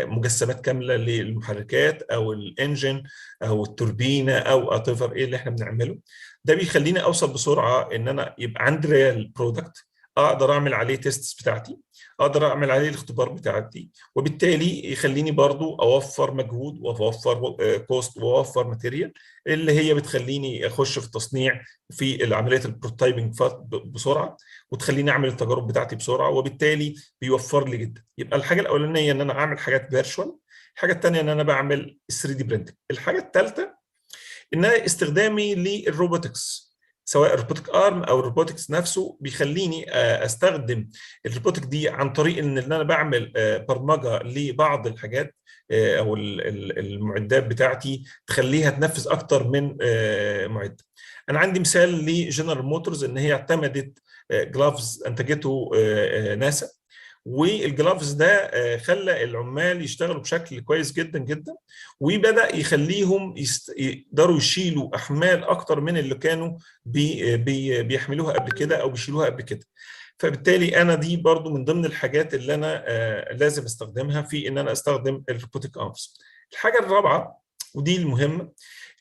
مجسمات كامله للمحركات او الانجن او التوربينه او اتيفر ايه اللي احنا بنعمله. ده بيخليني اوصل بسرعه ان انا يبقى عندي ريال برودكت اقدر اعمل عليه تيست بتاعتي، اقدر اعمل عليه الاختبار بتاعتي، وبالتالي يخليني برضو اوفر مجهود واوفر كوست واوفر ماتيريال اللي هي بتخليني اخش في التصنيع في عمليه البروتوتايبنج بسرعه، وتخليني اعمل التجارب بتاعتي بسرعه، وبالتالي بيوفر لي جدا. يبقى الحاجه الاولانيه ان انا اعمل حاجات فيرتشوال، الحاجه الثانيه ان انا بعمل 3 دي برينتنج، الحاجه الثالثه ان انا استخدامي للروبوتكس سواء الروبوتك ارم او الروبوتكس نفسه بيخليني استخدم الروبوتك دي عن طريق ان انا بعمل برمجه لبعض الحاجات او المعدات بتاعتي تخليها تنفذ اكتر من معده. انا عندي مثال لجنرال موتورز ان هي اعتمدت جلافز انتجته ناسا، والجلافز ده خلى العمال يشتغلوا بشكل كويس جدا جدا، وبدأ يخليهم يقدروا يشيلوا احمال اكتر من اللي كانوا بيحملوها قبل كده او بيشيلوها قبل كده. فبالتالي انا دي برضو من ضمن الحاجات اللي انا لازم استخدمها في ان انا استخدم الروبوتك ارمز. الحاجه الرابعه ودي المهمه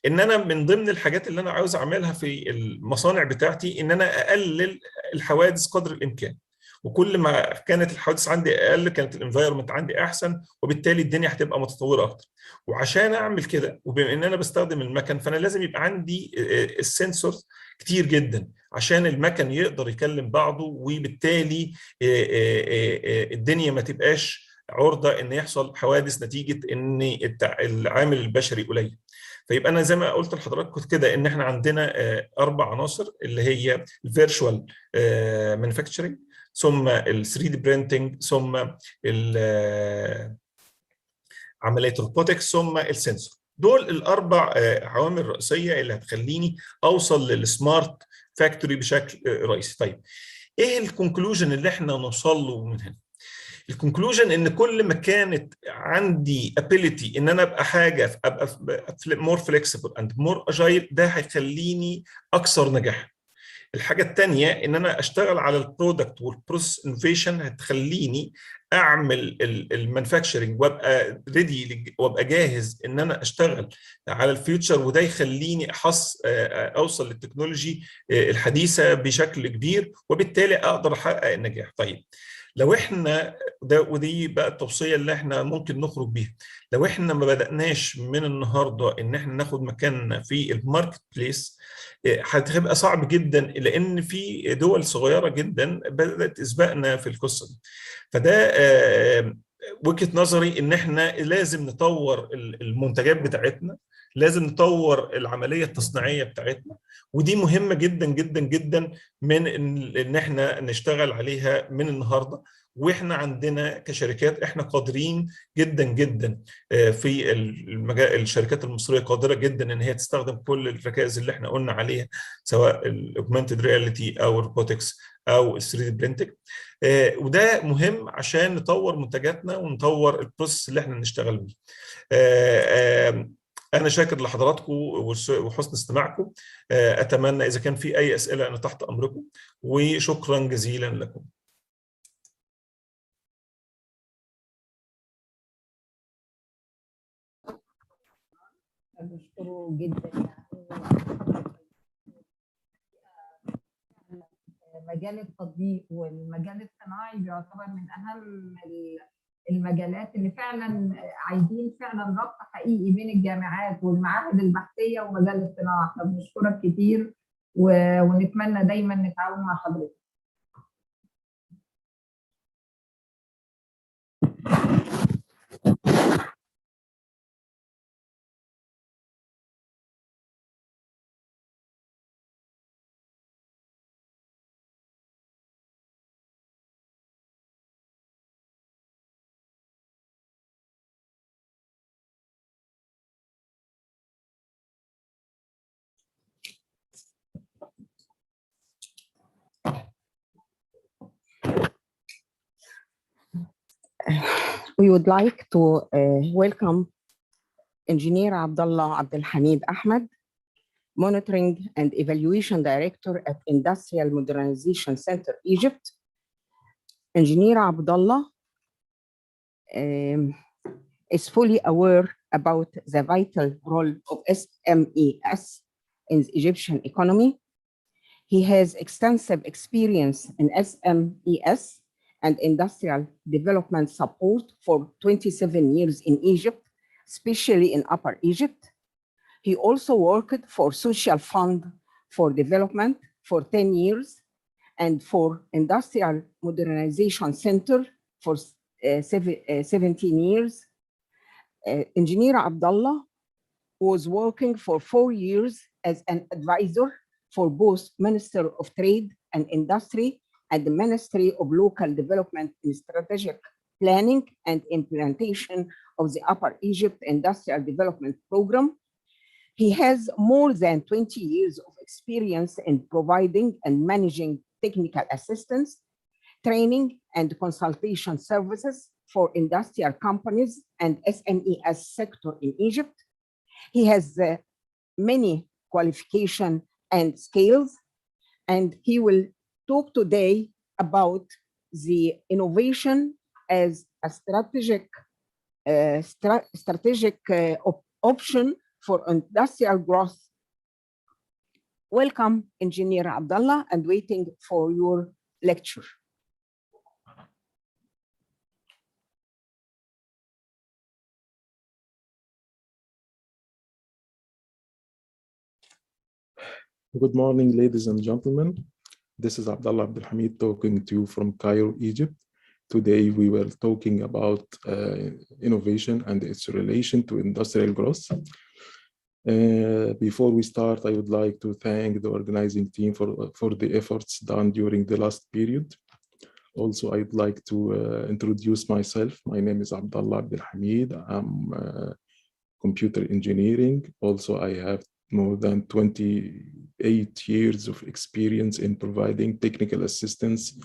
ان انا من ضمن الحاجات اللي انا عاوز اعملها في المصانع بتاعتي ان انا اقلل الحوادث قدر الامكان، وكل ما كانت الحوادث عندي اقل كانت الانفايرمنت عندي احسن، وبالتالي الدنيا هتبقى متطوره اكتر. وعشان اعمل كده وبما ان انا بستخدم المكن فانا لازم يبقى عندي السنسور كتير جدا عشان المكن يقدر يكلم بعضه، وبالتالي الدنيا ما تبقاش عرضه ان يحصل حوادث نتيجه ان العامل البشري قليل. فيبقى انا زي ما قلت لحضراتكم كده ان احنا عندنا 4 عناصر اللي هي الفيرتشوال مانيفاكتشرنج، ثم ال 3 دي برينتنج، ثم عمليه الروبوتكس، ثم السنسور. دول الاربع عوامل الرئيسيه اللي هتخليني اوصل للسمارت فاكتوري بشكل رئيسي. طيب ايه الكونكلوجن اللي احنا نوصل له من هنا؟ الكونكلوجن ان كل ما كانت عندي ابيليتي ان انا ابقى مور فليكسبل اند مور اجايل، ده هيخليني اكثر نجاح. الحاجه الثانيه ان انا اشتغل على البرودكت والبروسيس انوفيشن هتخليني اعمل المانيفاكتشرنج وابقى ريدي وابقى جاهز ان انا اشتغل على الفيوتشر، وده يخليني اوصل للتكنولوجي الحديثه بشكل كبير، وبالتالي اقدر احقق النجاح. طيب لو احنا ودي بقى التوصيه اللي احنا ممكن نخرج بيها، لو احنا ما بدأناش من النهارده ان احنا ناخد مكاننا في الماركت بليس هتبقى صعب جدا، لان في دول صغيره جدا بدات تسبقنا في القصه دي. فده وجهه نظري ان احنا لازم نطور المنتجات بتاعتنا، لازم نطور العمليه التصنيعيه بتاعتنا، ودي مهمه جدا جدا جدا من ان احنا نشتغل عليها من النهارده. واحنا عندنا كشركات احنا قادرين جدا جدا في المجال، الشركات المصريه قادره جدا ان هي تستخدم كل الركائز اللي احنا قلنا عليها سواء الاوجمانتد رياليتي او الروبوتكس او ال 3 دي برينتنج، وده مهم عشان نطور منتجاتنا ونطور البروسيس اللي احنا نشتغل بيه. أنا شاكر لحضراتكم وحسن استماعكم. أتمنى إذا كان في أي أسئلة أنا تحت أمركم، وشكرا جزيلا لكم. بشكره جدا. مجال التطبيق والمجال الصناعي بيعتبر من أهم المجالات اللي فعلا عايزين فعلا ربط حقيقي بين الجامعات والمعاهد البحثيه ومجال الصناعه. احنا بنشكرك كتير ونتمنى دايما نتعاون مع حضرتك. We would like to welcome Engineer Abdullah Abdelhamid Ahmed, Monitoring and Evaluation Director at Industrial Modernization Center, Egypt. Engineer Abdullah is fully aware about the vital role of SMEs in the Egyptian economy. He has extensive experience in SMEs and industrial development support for 27 years in Egypt, especially in Upper Egypt. He also worked for Social Fund for Development for 10 years and for Industrial Modernization Center for 17 years. Engineer Abdullah was working for 4 years as an advisor for both Minister of Trade and Industry and the Ministry of Local Development and Strategic Planning and Implementation of the Upper Egypt Industrial Development Program. He has more than 20 years of experience in providing and managing technical assistance, training, and consultation services for industrial companies and SMEs sector in Egypt. He has many qualifications and skills, and he will talk today about the innovation as a strategic option for industrial growth. Welcome, Engineer Abdullah, and waiting for your lecture. Good morning, ladies and gentlemen. This is Abdullah Abdelhamid talking to you from Cairo, Egypt. Today we were talking about innovation and its relation to industrial growth. Before we start, I would like to thank the organizing team for the efforts done during the last period. Also, I'd like to introduce myself. My name is Abdullah Abdelhamid. I'm computer engineering. Also, I have more than 28 years of experience in providing technical assistance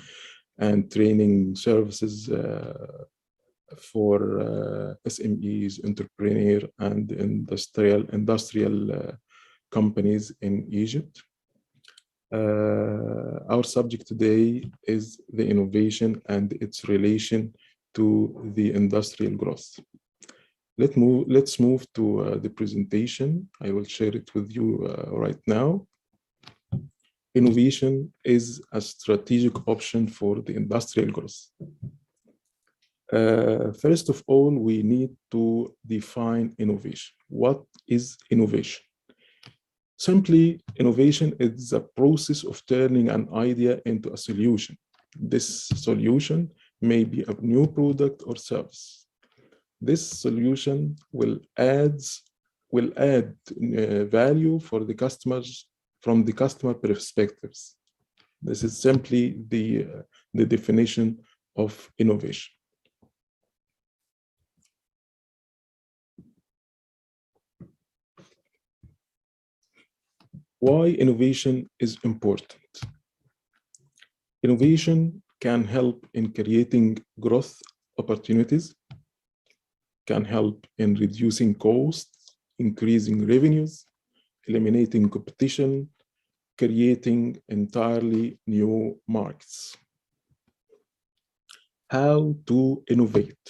and training services for SMEs, entrepreneur, and industrial companies in Egypt. Our subject today is the innovation and its relation to the industrial growth. Let's move to the presentation. I will share it with you right now. Innovation is a strategic option for the industrial growth. First of all, we need to define innovation. What is innovation? Simply, innovation is the process of turning an idea into a solution. This solution may be a new product or service. This solution will add value for the customers from the customer perspectives. This is simply the definition of innovation. Why innovation is important? Innovation can help in creating growth opportunities, can help in reducing costs, increasing revenues, eliminating competition, creating entirely new markets. How to innovate?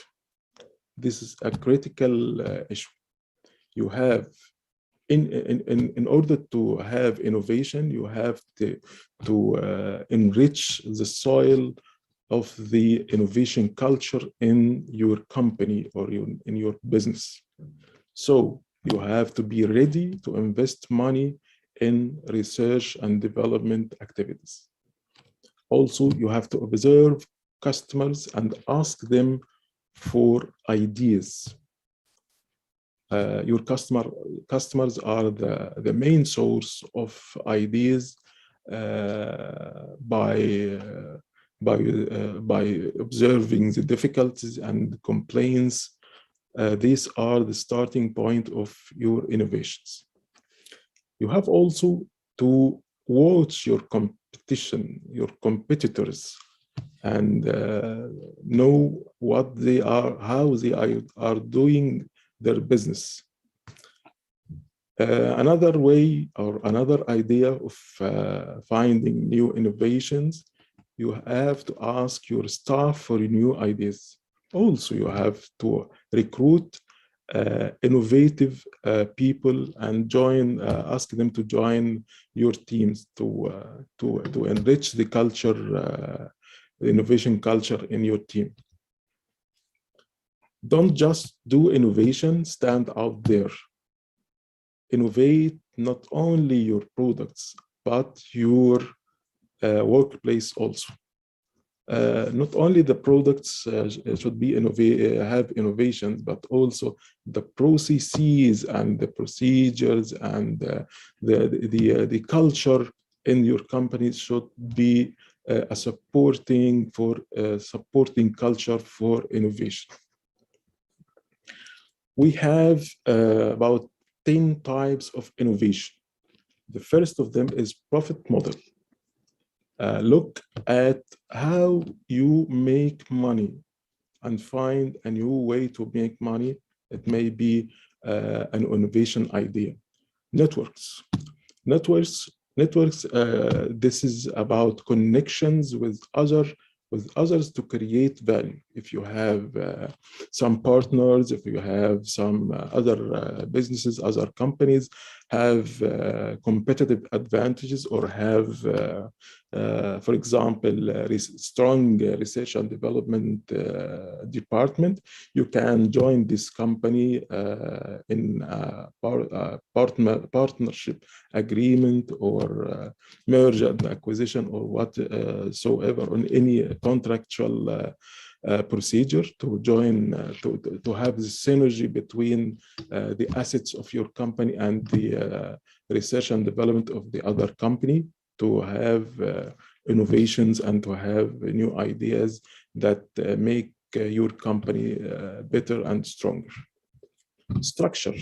This is a critical issue. You have, in order to have innovation, you have to enrich the soil of the innovation culture in your company or in your business. So you have to be ready to invest money in research and development activities. Also, you have to observe customers and ask them for ideas. Your customers are the main source of ideas by observing the difficulties and complaints. These are the starting point of your innovations. You have also to watch your competition, your competitors, and know what they are, how they are doing their business. Another way or another idea of finding new innovations, you have to ask your staff for new ideas. Also, you have to recruit innovative people and ask them to join your teams to enrich the culture, the innovation culture in your team. Don't just do innovation, stand out there. Innovate not only your products, but your workplace also. Not only the products should be have innovations, but also the processes and the procedures and the culture in your company should be a supporting culture for innovation. We have about 10 types of innovation. The first of them is profit model. Look at how you make money and find a new way to make money. It may be an innovation idea. Networks. This is about connections with others to create value. If you have some partners, if you have some other businesses, other companies have competitive advantages or have, for example, strong research and development department, you can join this company in a partnership agreement or merger and acquisition or whatsoever on any contractual procedure to join, to have the synergy between the assets of your company and the research and development of the other company, to have innovations and to have new ideas that make your company better and stronger. Structure.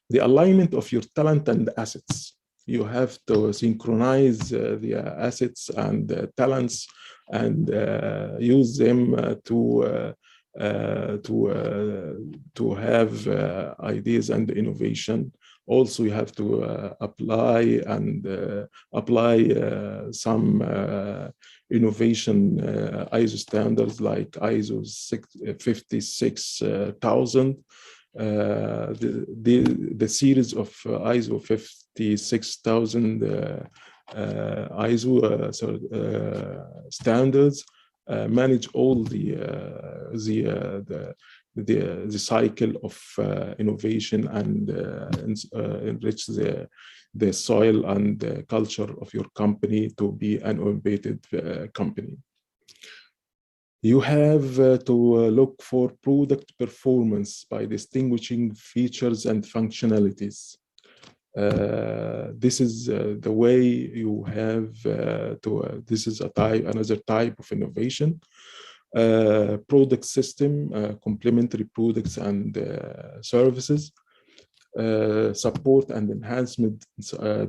The alignment of your talent and assets. You have to synchronize the assets and talents and use them to have ideas and innovation. Also, you have to apply some innovation ISO standards like ISO 56000. The series of ISO 56000 ISO standards manage all the cycle of innovation and enrich the soil and the culture of your company to be an innovative company. You have to look for product performance by distinguishing features and functionalities. This is the way you have this is another type of innovation. Product system, complementary products and services, support and enhancement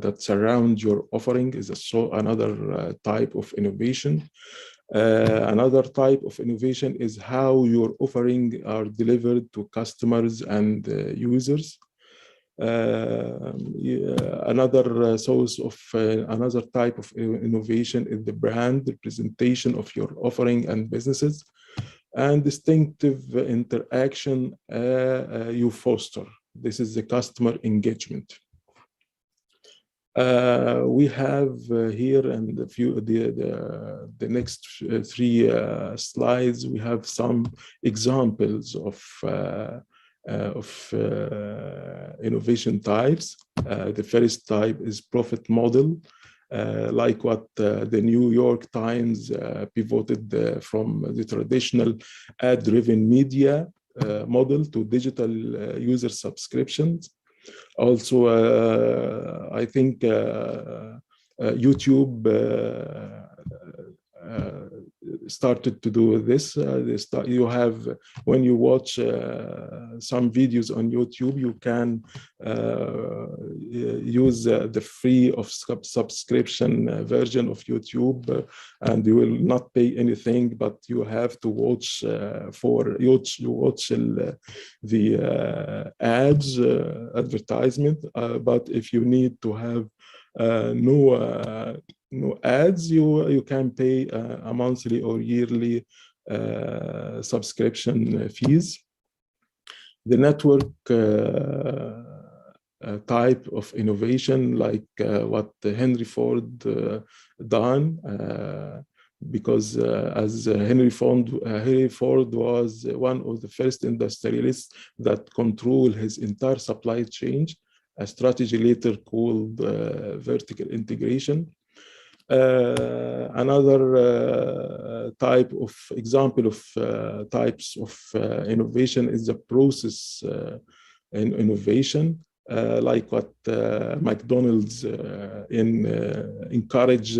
that surround your offering is another type of innovation. Another type of innovation is how your offering are delivered to customers and users. Another source of another type of innovation is the brand, the presentation of your offering and businesses, and distinctive interaction you foster. This is the customer engagement. We have here and the next three slides, we have some examples of innovation types. The first type is profit model, like what the New York Times pivoted from the traditional ad-driven media model to digital user subscriptions. Also, I think YouTube started to do this. You have, when you watch some videos on YouTube, you can use the free of subscription version of YouTube, and you will not pay anything, but you have to watch the ads, advertisement. But if you need to have no ads, you can pay a monthly or yearly subscription fees. The network type of innovation, like what Henry Ford done, because as Henry Ford was one of the first industrialists that controlled his entire supply chain, a strategy later called vertical integration. Another example of types of innovation is the process innovation, like what McDonald's encourage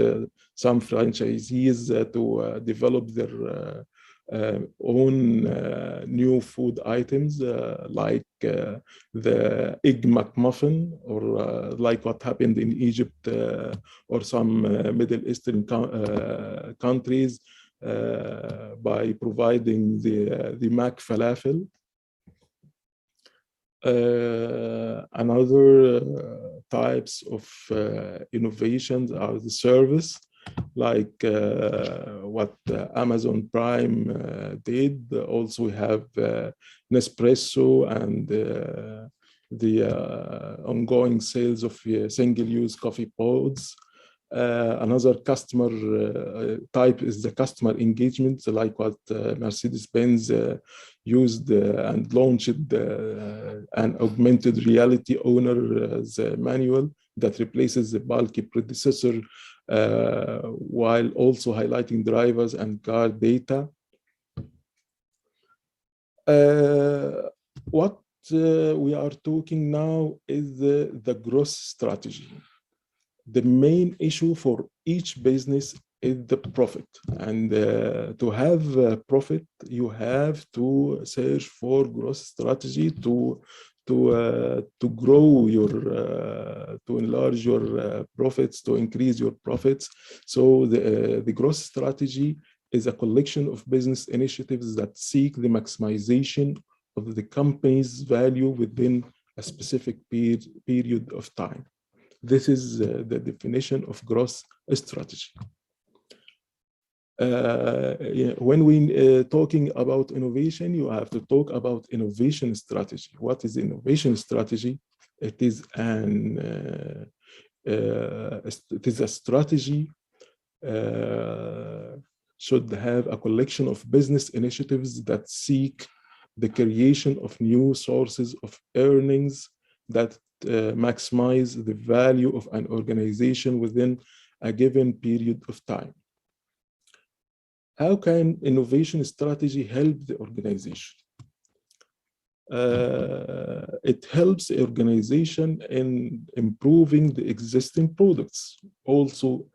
some franchisees to develop their own new food items, like the Egg McMuffin, or like what happened in Egypt or some Middle Eastern countries by providing the Mac Falafel. Another types of innovations are the service, like what Amazon Prime did. Also, we have Nespresso and the ongoing sales of single-use coffee pods. Another customer type is the customer engagement, like what Mercedes-Benz used and launched an augmented reality owner's manual that replaces the bulky predecessor, while also highlighting drivers and car data. What we are talking now is the growth strategy. The main issue for each business is the profit, and to have profit, you have to search for growth strategy to grow your, to enlarge your profits, to increase your profits. So the growth strategy is a collection of business initiatives that seek the maximization of the company's value within a specific period of time. This is the definition of growth strategy. When we talking about innovation, you have to talk about innovation strategy. What is innovation strategy? It is a strategy should have a collection of business initiatives that seek the creation of new sources of earnings that maximize the value of an organization within a given period of time. How can innovation strategy help the organization? It helps the organization in improving the existing products. Also,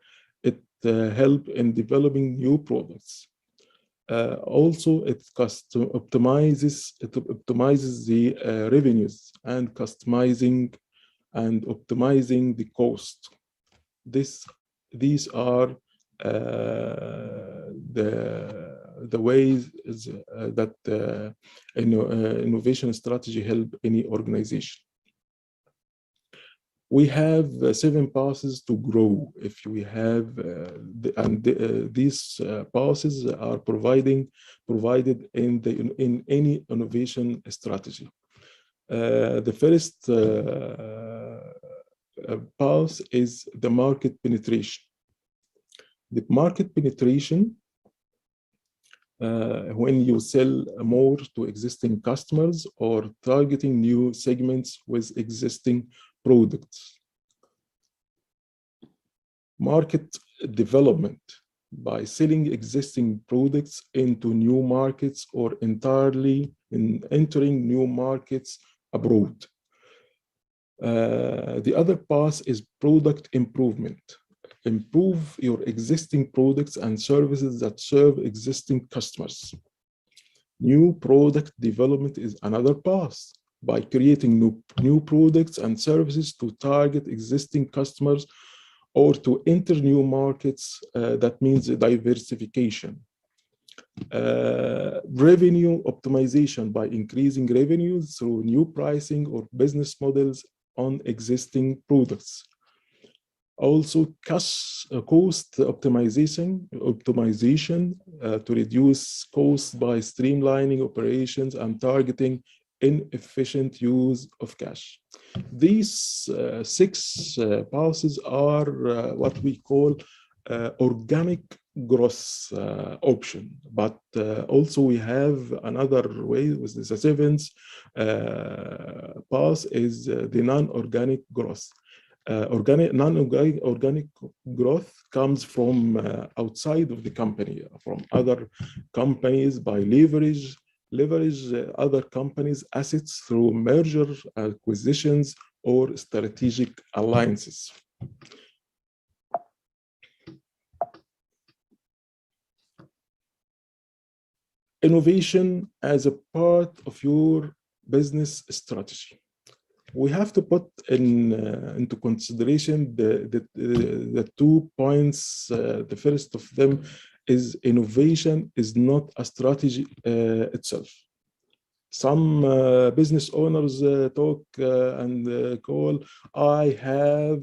it helps in developing new products. Also, it optimizes the revenues and optimizing the cost. These are the ways that innovation strategy help any organization. We have 7 paths to grow. If we have, these paths are provided in any innovation strategy. The first path is the market penetration. The market penetration, when you sell more to existing customers or targeting new segments with existing products. Market development, by selling existing products into new markets or entirely in entering new markets abroad. The other path is product improvement. Improve your existing products and services that serve existing customers. New product development is another path, by creating new products and services to target existing customers or to enter new markets. That means diversification. Revenue optimization, by increasing revenues through new pricing or business models on existing products. Also, cost optimization to reduce costs by streamlining operations and targeting inefficient use of cash. These 6 paths are what we call organic growth option, but also we have another way with the 7th path is the non-organic growth. Non-organic growth comes from outside of the company, from other companies, by leverage other companies' assets through merger, acquisitions, or strategic alliances. Innovation as a part of your business strategy. We have to put into consideration the 2 points. The first of them is innovation is not a strategy itself. Some business owners talk and call, I have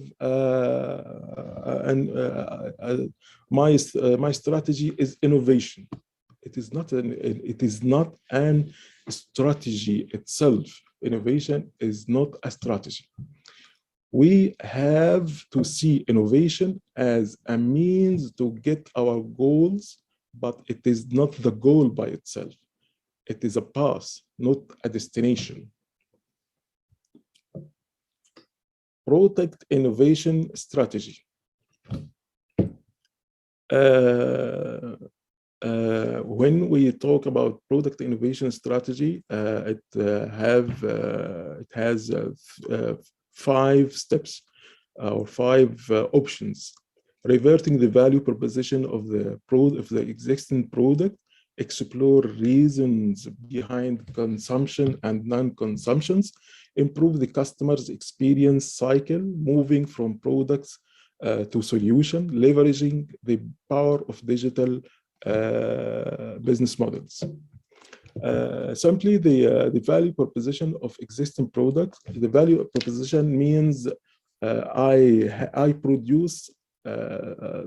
my strategy is innovation. It is not an strategy itself. Innovation is not a strategy. We have to see innovation as a means to get our goals, but it is not the goal by itself. It is a path, not a destination. Product innovation strategy. When we talk about product innovation strategy, it has 5 steps or 5 options. Reverting the value proposition of the existing product, explore reasons behind consumption and non-consumptions, improve the customer's experience cycle, moving from products to solution, leveraging the power of digital business models. Simply the value proposition of existing products. The value proposition means I produce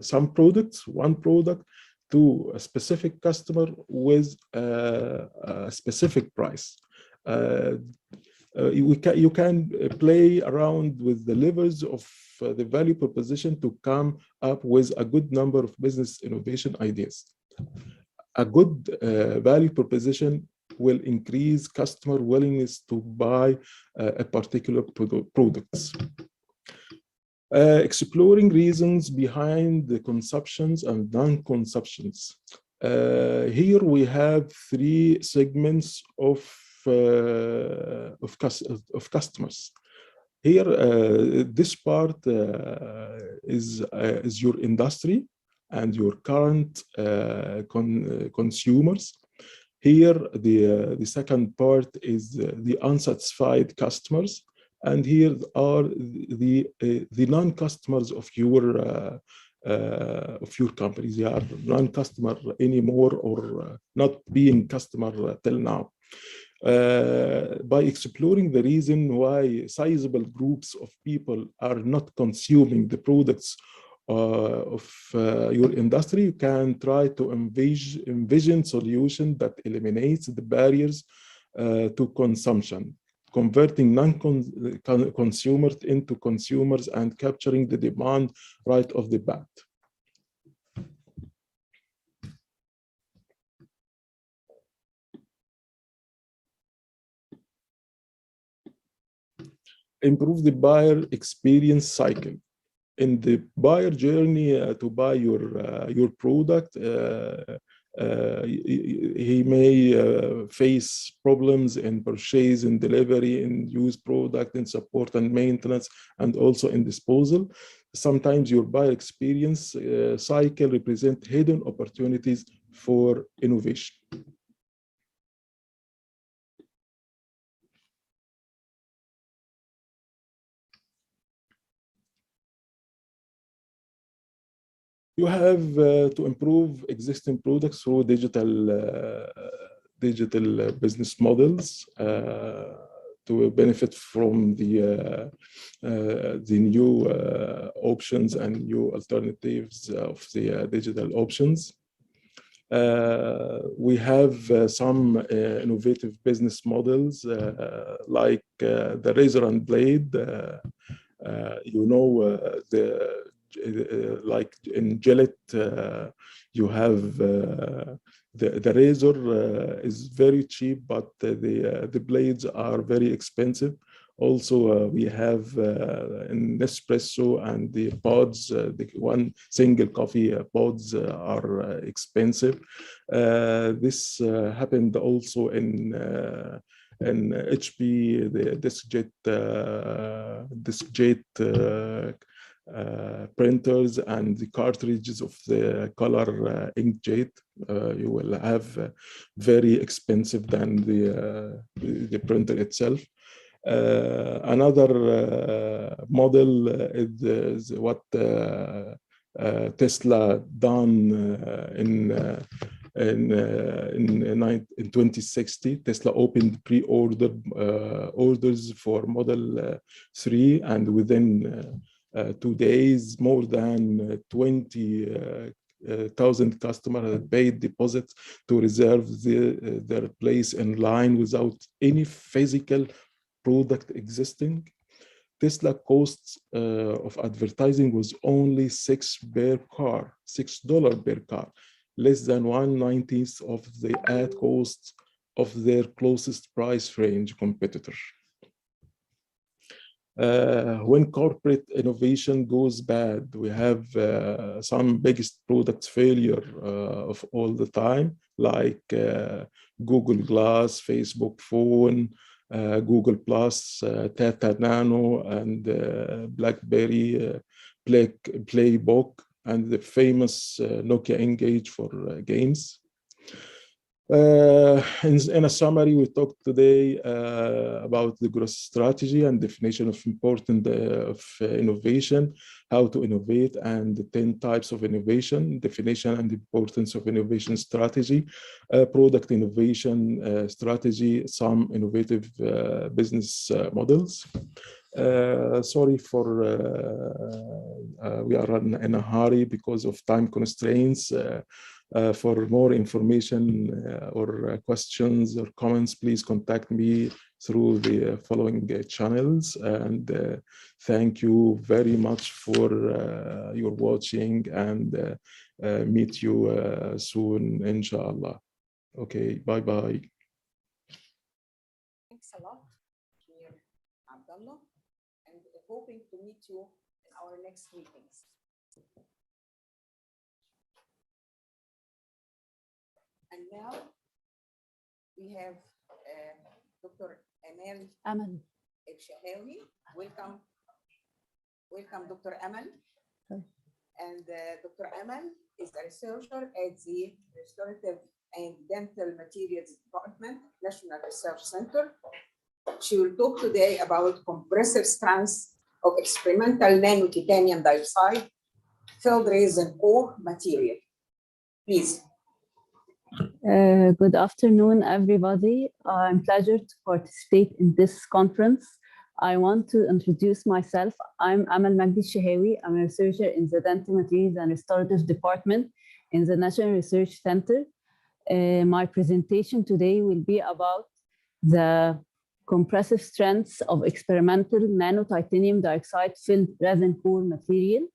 some products, one product, to a specific customer with a specific price. You can play around with the levers of the value proposition to come up with a good number of business innovation ideas. A good value proposition will increase customer willingness to buy a particular products. Exploring reasons behind the consumptions and non-consumptions. Here we have 3 segments of customers. Here, this part is your industry and your current consumers. Here, the second part is the unsatisfied customers, and here are the non-customers of your companies. They are non-customer anymore or not being customer till now. By exploring the reason why sizable groups of people are not consuming the products of your industry, you can try to envision solution that eliminates the barriers to consumption. converting non-consumers into consumers and capturing the demand right off the bat. Improve the buyer experience cycle. In the buyer journey to buy your product, he may face problems in purchase and delivery, in use product, in support and maintenance, and also in disposal. Sometimes your buyer experience cycle represent hidden opportunities for innovation. You have to improve existing products through digital business models to benefit from the new options and new alternatives of the digital options. We have some innovative business models like the razor and blade. Like in Gillette, you have the razor is very cheap, but the blades are very expensive. Also, we have in Nespresso and the pods, the one single coffee pods are expensive. This happened also in HP, the DiskJet printers and the cartridges of the color inkjet. You will have very expensive than the printer itself. Another model is what Tesla done in 2060. Tesla opened pre-order orders for Model 3, and within 2 days, more than 20,000 customers had paid deposits to reserve their place in line without any physical product existing. Tesla costs of advertising was only $6 per car, less than 1/19 of the ad costs of their closest price range competitor. When corporate innovation goes bad, we have some biggest product failure of all the time, like Google Glass, Facebook phone, Google Plus, Tata Nano, and BlackBerry Playbook, and the famous Nokia Engage for games. In a summary, we talked today about the growth strategy and definition of importance of innovation, how to innovate, and the 10 types of innovation, definition and importance of innovation strategy, product innovation strategy, some innovative business models. Sorry for we are in a hurry because of time constraints. For more information or questions or comments, please contact me through the following channels. And thank you very much for your watching, and meet you soon, inshallah. Okay, bye-bye. Thanks a lot, Amir Abdallah, and hoping to meet you in our next meetings. And now we have Dr. Amal El-Shahawi. Welcome, Dr. Amal. And Dr. Amal is a researcher at the Restorative and Dental Materials Department, National Research Center. She will talk today about compressive strands of experimental nano-titanium dioxide filled resin ore material. Please. Good afternoon, everybody. I'm pleasure to participate in this conference. I want to introduce myself. I'm Amal Magdi Shahawi. I'm a researcher in the Dental Materials and Restorative Department in the National Research Center. My presentation today will be about the compressive strengths of experimental nano-titanium dioxide filled resin core material.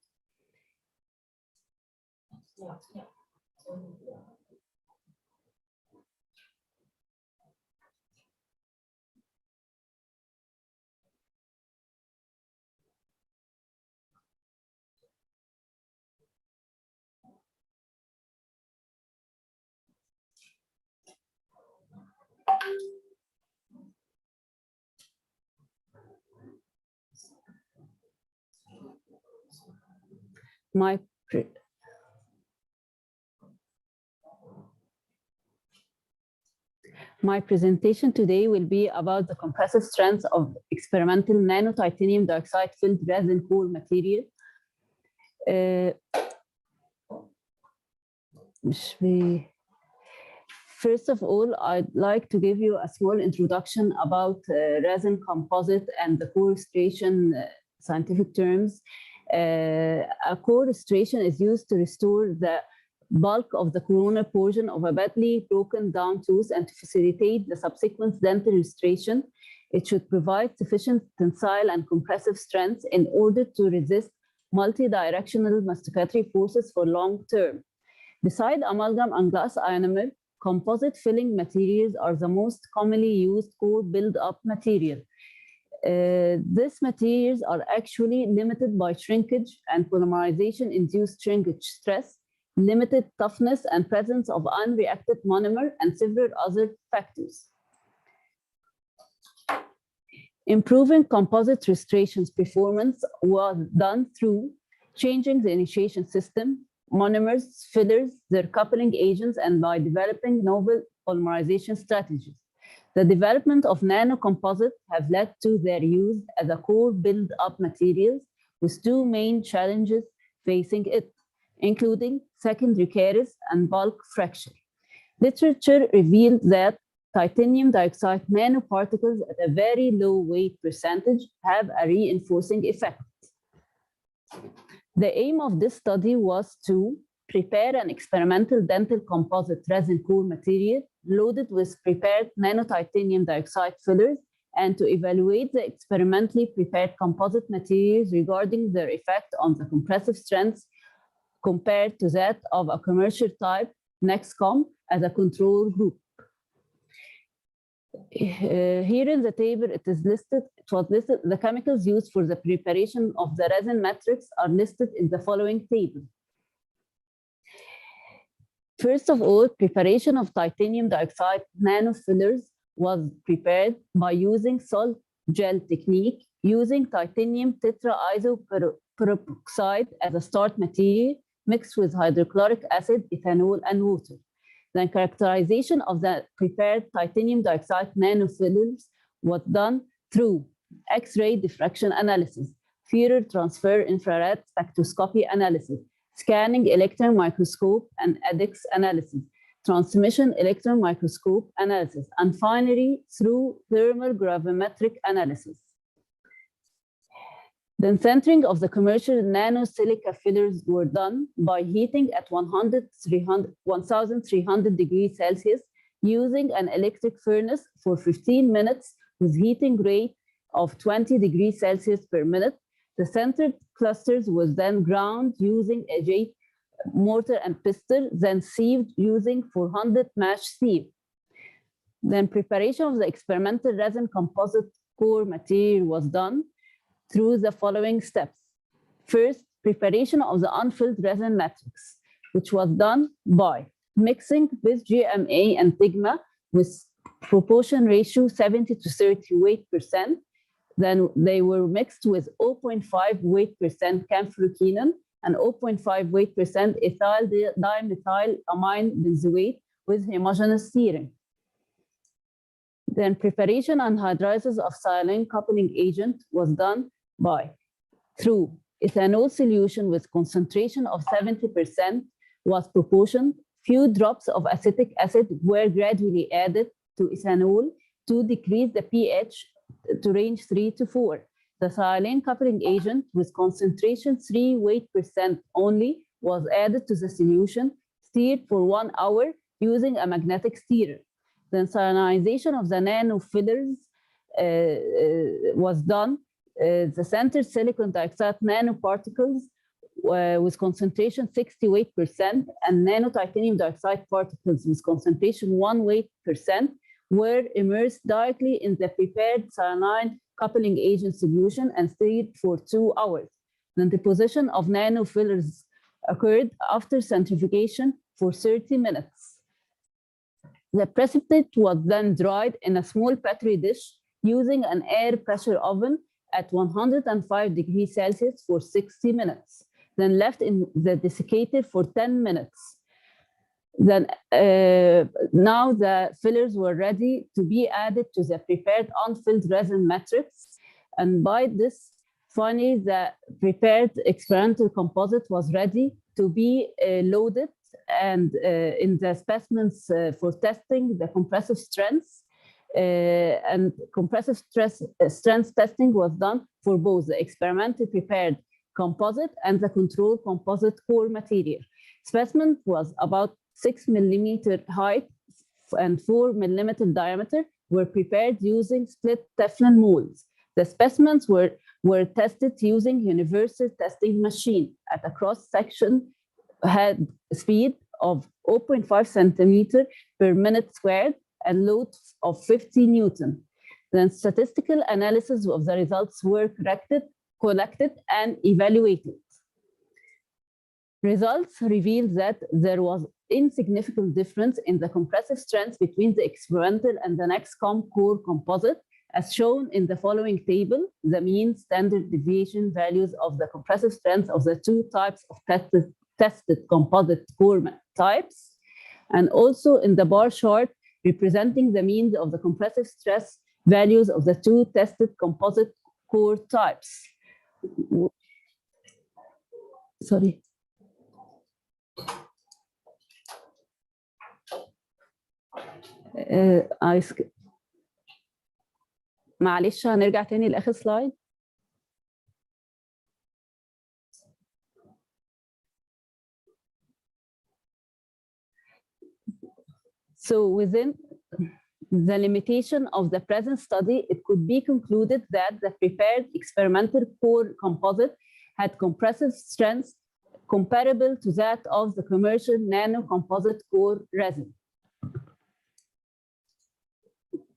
My presentation today will be about the compressive strengths of experimental nano-titanium dioxide filled resin core material. First of all, I'd like to give you a small introduction about resin composite and the core restoration scientific terms. A core restoration is used to restore the bulk of the coronal portion of a badly broken down tooth and to facilitate the subsequent dental restoration. It should provide sufficient tensile and compressive strength in order to resist multi-directional masticatory forces for long term. Beside amalgam and glass ionomer, composite filling materials are the most commonly used core build-up material. These materials are actually limited by shrinkage and polymerization-induced shrinkage stress, limited toughness and presence of unreacted monomer, and several other factors. Improving composite restoration's performance was done through changing the initiation system, monomers, fillers, their coupling agents, and by developing novel polymerization strategies. The development of nanocomposites have led to their use as a core build-up materials with two main challenges facing it, including secondary caries and bulk fracture. Literature revealed that titanium dioxide nanoparticles at a very low weight percentage have a reinforcing effect. The aim of this study was to prepare an experimental dental composite resin core material loaded with prepared nanotitanium dioxide fillers and to evaluate the experimentally prepared composite materials regarding their effect on the compressive strengths compared to that of a commercial type NEXCOM as a control group. Here in the table, it was listed, the chemicals used for the preparation of the resin matrix are listed in the following table. First of all, preparation of titanium dioxide nanofillers was prepared by using salt gel technique, using titanium tetraisoperoxide as a start material mixed with hydrochloric acid, ethanol, and water. Then characterization of the prepared titanium dioxide nanofillers was done through X-ray diffraction analysis, Fourier transfer infrared spectroscopy analysis, scanning electron microscope and ADEX analysis, transmission electron microscope analysis, and finally through thermal gravimetric analysis. Then centering of the commercial nanosilica fillers were done by heating at 1,300 degrees Celsius using an electric furnace for 15 minutes with heating rate of 20 degrees Celsius per minute. The centered clusters was then ground using a jet mortar and pestle, then sieved using 400 mash sieve. Then preparation of the experimental resin composite core material was done through the following steps. First, preparation of the unfilled resin matrix, which was done by mixing with GMA and Sigma with proportion ratio 70 to 30 weight percent. Then they were mixed with 0.5 weight percent camphoraquinone and 0.5 weight percent ethyl dimethyl amine benzoate with homogeneous searing. Then preparation and hydrolysis of silane coupling agent was done by through ethanol solution with concentration of 70% was proportioned. Few drops of acetic acid were gradually added to ethanol to decrease the pH to range 3 to 4. The silane coupling agent with concentration 3 weight percent only was added to the solution, stirred for 1 hour using a magnetic stirrer. Then cyanidization of the nanofillers was done. The centered silicon dioxide nanoparticles with concentration 68% and nano titanium dioxide particles with concentration 1% were immersed directly in the prepared cyanide coupling agent solution and stayed for 2 hours. Then deposition of nanofillers occurred after centrifugation for 30 minutes. The precipitate was then dried in a small Petri dish using an air pressure oven at 105 degrees Celsius for 60 minutes, then left in the desiccator for 10 minutes. Then now the fillers were ready to be added to the prepared unfilled resin matrix. And by this, finally, the prepared experimental composite was ready to be loaded and in the specimens for testing the compressive strengths. And compressive strength testing was done for both the experimentally prepared composite and the control composite core material. Specimen was about 6 millimeter height and 4 millimeter diameter, were prepared using split Teflon molds. The specimens were tested using universal testing machine at a cross-section head speed of 0.5 centimeter per minute squared and load of 50 Newton. Then statistical analysis of the results were collected and evaluated. Results revealed that there was insignificant difference in the compressive strength between the experimental and the NEXCOM core composite, as shown in the following table, the mean standard deviation values of the compressive strength of the 2 types of tested composite core types, and also in the bar chart representing the means of the compressive stress values of the 2 tested composite core types. Sorry. معلش هنرجع تاني لآخر سلايد. So within the limitation of the present study, it could be concluded that the prepared experimental core composite had compressive strength comparable to that of the commercial nano composite core resin.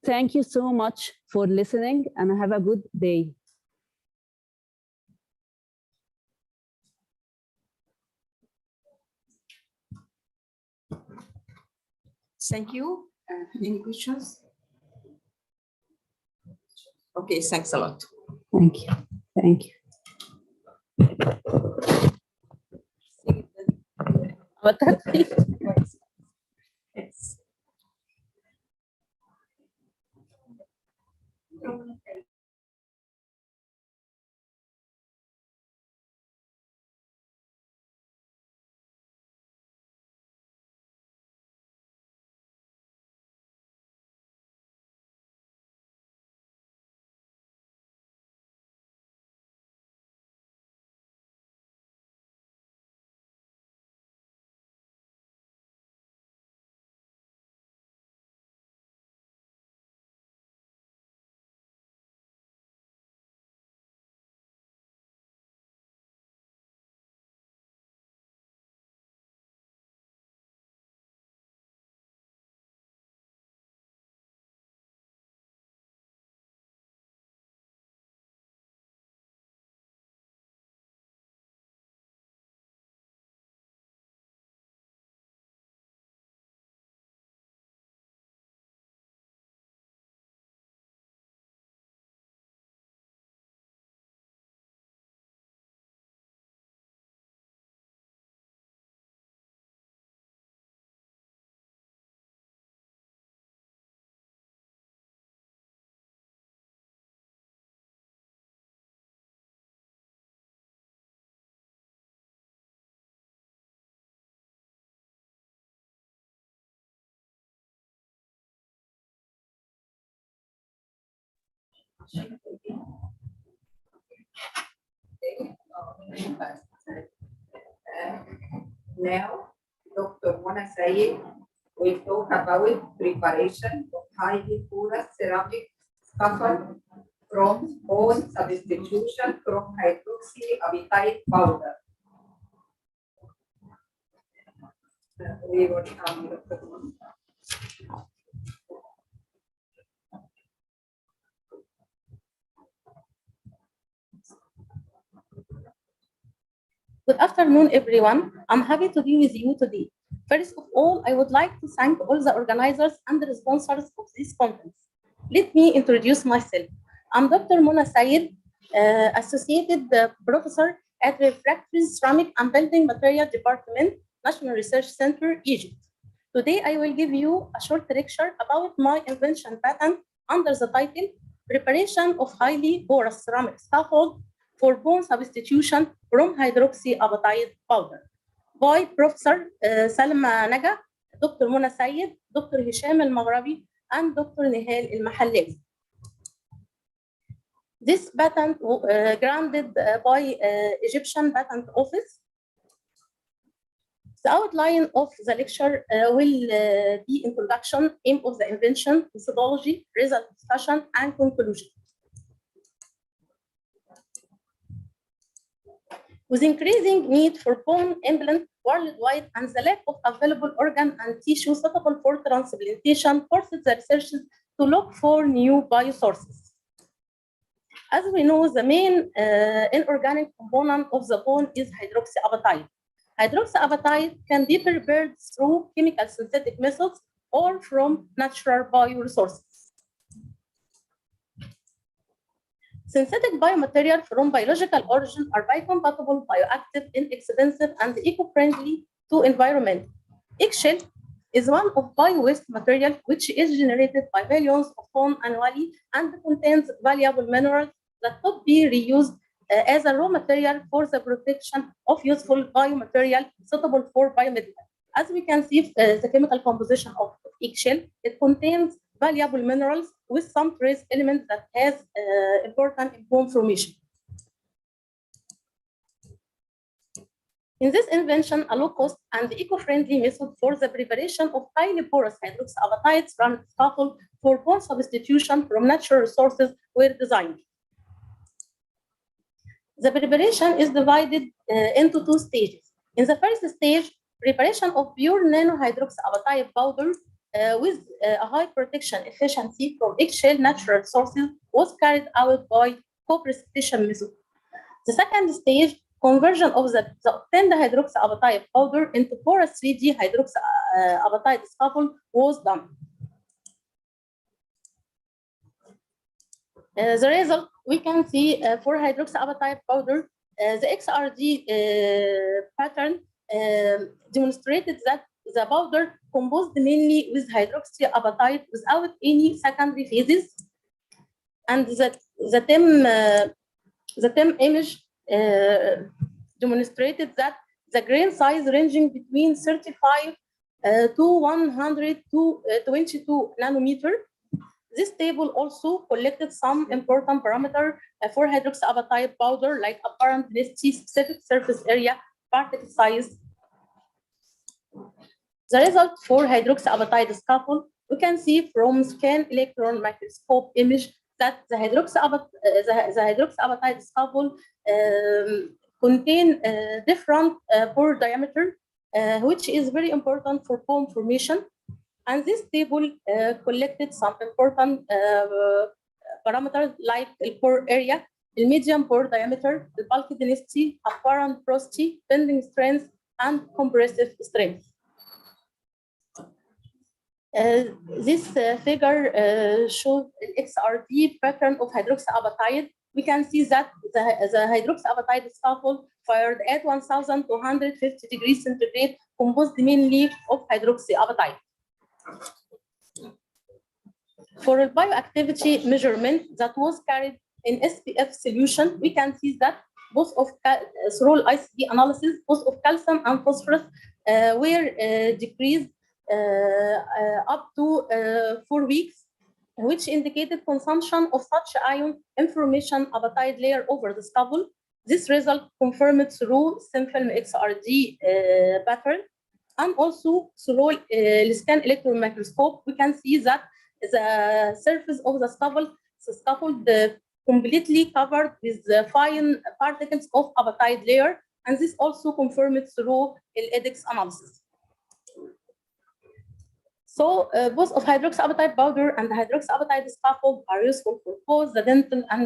Thank you so much for listening and have a good day. Thank you. Any questions? Okay, thanks a lot. Thank you. Thank you. Yes. Now, Dr. Mona Sayed will talk about preparation of highly porous ceramic scaffold from bone substitution from hydroxyapatite powder. We will come to the one. Good afternoon, everyone. I'm happy to be with you today. First of all, I would like to thank all the organizers and the sponsors of this conference. Let me introduce myself. I'm Dr. Mona Sayed, Associated Professor at Refractories, Ceramic and Building Material Department, National Research Center, Egypt. Today, I will give you a short lecture about my invention patent under the title Preparation of Highly Porous Ceramic Scaffold for Bone Substitution from Hydroxyapatite Powder by Professor Salma Naga, Dr. Mona Sayed, Dr. Hisham Al-Maghrabi, and Dr. Nihal Al-Mahallawi. This patent granted by Egyptian Patent Office. The outline of the lecture will be introduction, aim of the invention, methodology, result discussion, and conclusion. With increasing need for bone implant worldwide and the lack of available organ and tissue suitable for transplantation forced the researchers to look for new biosources. As we know, the main inorganic component of the bone is hydroxyapatite. Hydroxyapatite can be prepared through chemical synthetic methods or from natural bioresources. Synthetic biomaterial from biological origin are biocompatible, bioactive, inexpensive, and eco-friendly to environment. Eggshell is one of bio-waste material which is generated by millions of tons annually and contains valuable minerals that could be reused as a raw material for the production of useful biomaterial suitable for biomedical. As we can see, the chemical composition of eggshell, it contains valuable minerals with some trace elements that has important in bone formation. In this invention, a low-cost and eco-friendly method for the preparation of highly porous hydroxyapatite ceramic scaffold for bone substitution from natural resources were designed. The preparation is divided into two stages. In the first stage, preparation of pure nanohydroxyapatite powder with a high protection efficiency from eggshell natural sources was carried out by co-precipitation method. The second stage, conversion of the obtained hydroxyapatite powder into porous 3D hydroxyapatite scaffold was done. The result we can see for hydroxyapatite powder, the XRD pattern demonstrated that the powder composed mainly with hydroxyapatite without any secondary phases, and the TEM image demonstrated that the grain size ranging between 35 to 100 to 22 nanometer. This table also collected some important parameters for hydroxyapatite powder, like apparent density, specific surface area, particle size. The result for hydroxyapatite scaffold, we can see from scan electron microscope image that the hydroxyapatite scaffold contain different pore diameter, which is very important for bone formation. And this table collected some important parameters like the pore area, the medium pore diameter, the bulk density, apparent porosity, bending strength, and compressive strength. This figure shows the XRD pattern of hydroxyapatite. We can see that the hydroxyapatite scaffold fired at 1,250 degrees centigrade, composed mainly of hydroxyapatite. For a bioactivity measurement that was carried in SPF solution, we can see that both of through ICD analysis, both of calcium and phosphorus were decreased up to 4 weeks, which indicated consumption of such ion information apatite layer over the scaffold. This result confirmed through thin film XRD pattern, and also through scan electron microscope, we can see that the surface of the scaffold the scaffold completely covered with the fine particles of apatite layer, and this also confirmed through EDX analysis. So both of hydroxyapatite powder and the hydroxyapatite scaffold are useful for both the dental and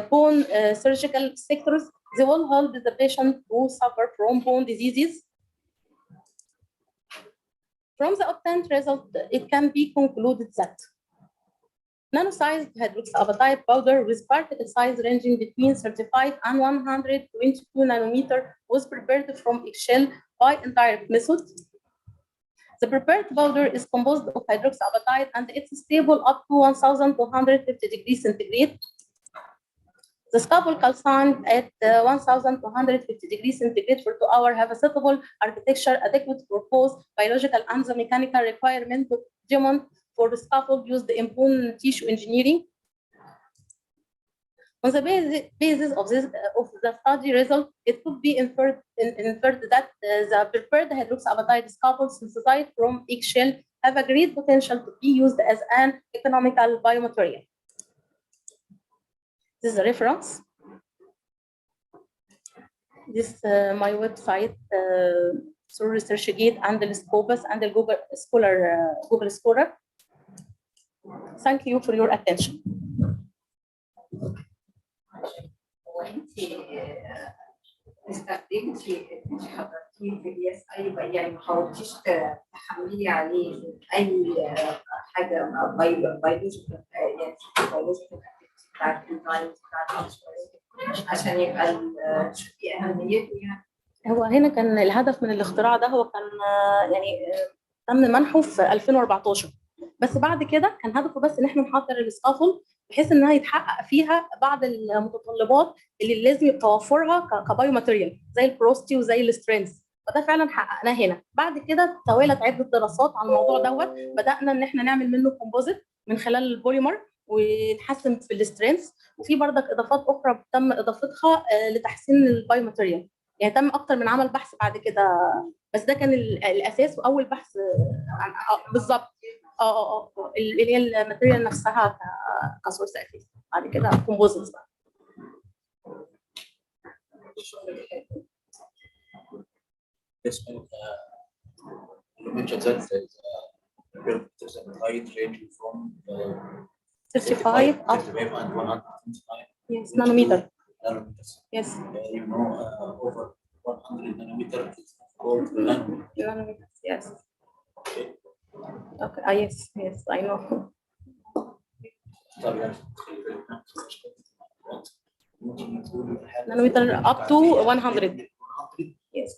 bone surgical sectors. They will help the patient who suffer from bone diseases. From the obtained result, it can be concluded that nano-sized hydroxyapatite powder with particle size ranging between 35 and 122 nanometer was prepared from eggshell by indirect method. The prepared powder is composed of hydroxyapatite and it's stable up to 1,250 degrees centigrade. The scaffold calcined at 1,250 degrees centigrade for 2 hours have a suitable architecture adequate for both biological and the mechanical requirement of demand for the scaffold used in bone tissue engineering. On the basis of the study result, it could be inferred that the prepared hydroxyapatite scaffold synthesized from eggshell have a great potential to be used as an economical biomaterial. This is a reference. This is my website through ResearchGate and the Scopus and the Google Scholar. Thank you for your attention. استخدمتي حضرتي في الاس اي يعني ما حاولتيش تحملي عليه اي حاجه بيولوجيكال يعني بيولوجيكال بتاعت الانزيمز بتاعت عشان يبقى تشوفي اهميته يعني. هو هنا كان الهدف من الاختراع ده هو كان يعني تم منحه في 2014، بس بعد كده كان هدفه بس ان احنا نحضر السكافولد بحيث انها يتحقق فيها بعض المتطلبات اللي لازم توفرها كبايو ماتيريال زي البروستي وزي السترينث، فده فعلا حققناه هنا. بعد كده توالت عده دراسات على الموضوع دوت، بدانا ان احنا نعمل منه كومبوزيت من خلال البوليمر ونحسن في السترينث، وفي برضك اضافات اخرى تم اضافتها لتحسين البايو ماتيريال. يعني تم اكتر من عمل بحث بعد كده، بس ده كان الاساس واول بحث بالظبط. اللي هي الماتيريال نفسها كسورس اساسي، بعد كده كومبوزيتس بقى. You mentioned that there's a height ranging from 35 up and 125 yes, nanometer. nanometers. Yes. You know, over 100 nanometers is called nanometer. Nanometers, yes. Okay. Okay. Yes, yes, I know. Nanometer up to 100. Yes.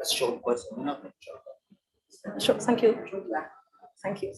بس شغل كويس هنا ان شاء الله. Thank you. Thank you.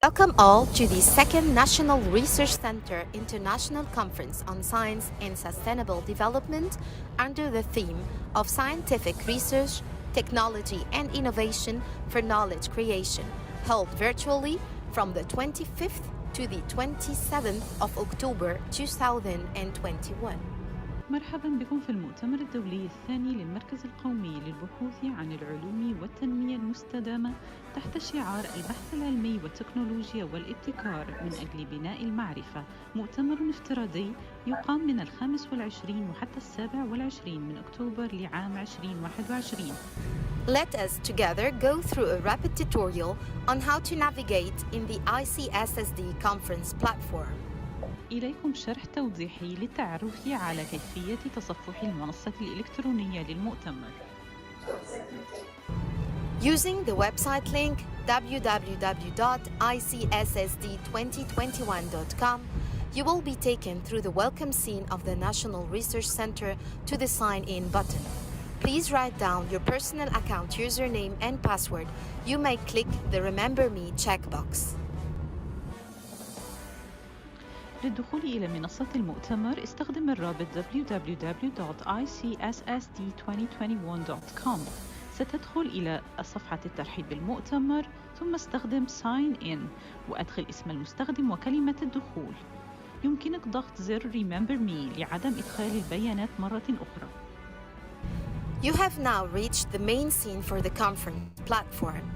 Welcome all to the second National Research Center International Conference on Science and Sustainable Development under the theme of Scientific Research, Technology and Innovation for Knowledge Creation, held virtually from the 25th to the 27th of October 2021. مرحبا بكم في المؤتمر الدولي الثاني للمركز القومي للبحوث عن العلوم والتنمية المستدامة تحت شعار البحث العلمي والتكنولوجيا والابتكار من أجل بناء المعرفة، مؤتمر افتراضي يقام من 25 وحتى 27 من أكتوبر لعام 2021. Let us together go through a rapid tutorial on how to navigate in the ICSSD conference platform. إليكم شرح توضيحي للتعرف على كيفية تصفح المنصة الإلكترونية للمؤتمر. Using the website link www.icssd2021.com, you will be taken through the welcome scene of the National Research Center to the Sign In button. please write down your personal account username and password. You may click the Remember Me checkbox. للدخول إلى منصة المؤتمر استخدم الرابط www.icssd2021.com. ستدخل إلى صفحة الترحيب بالمؤتمر ثم استخدم Sign In وأدخل اسم المستخدم وكلمة الدخول. يمكنك ضغط زر Remember Me لعدم إدخال البيانات مرة أخرى. You have now reached the main scene for the conference platform.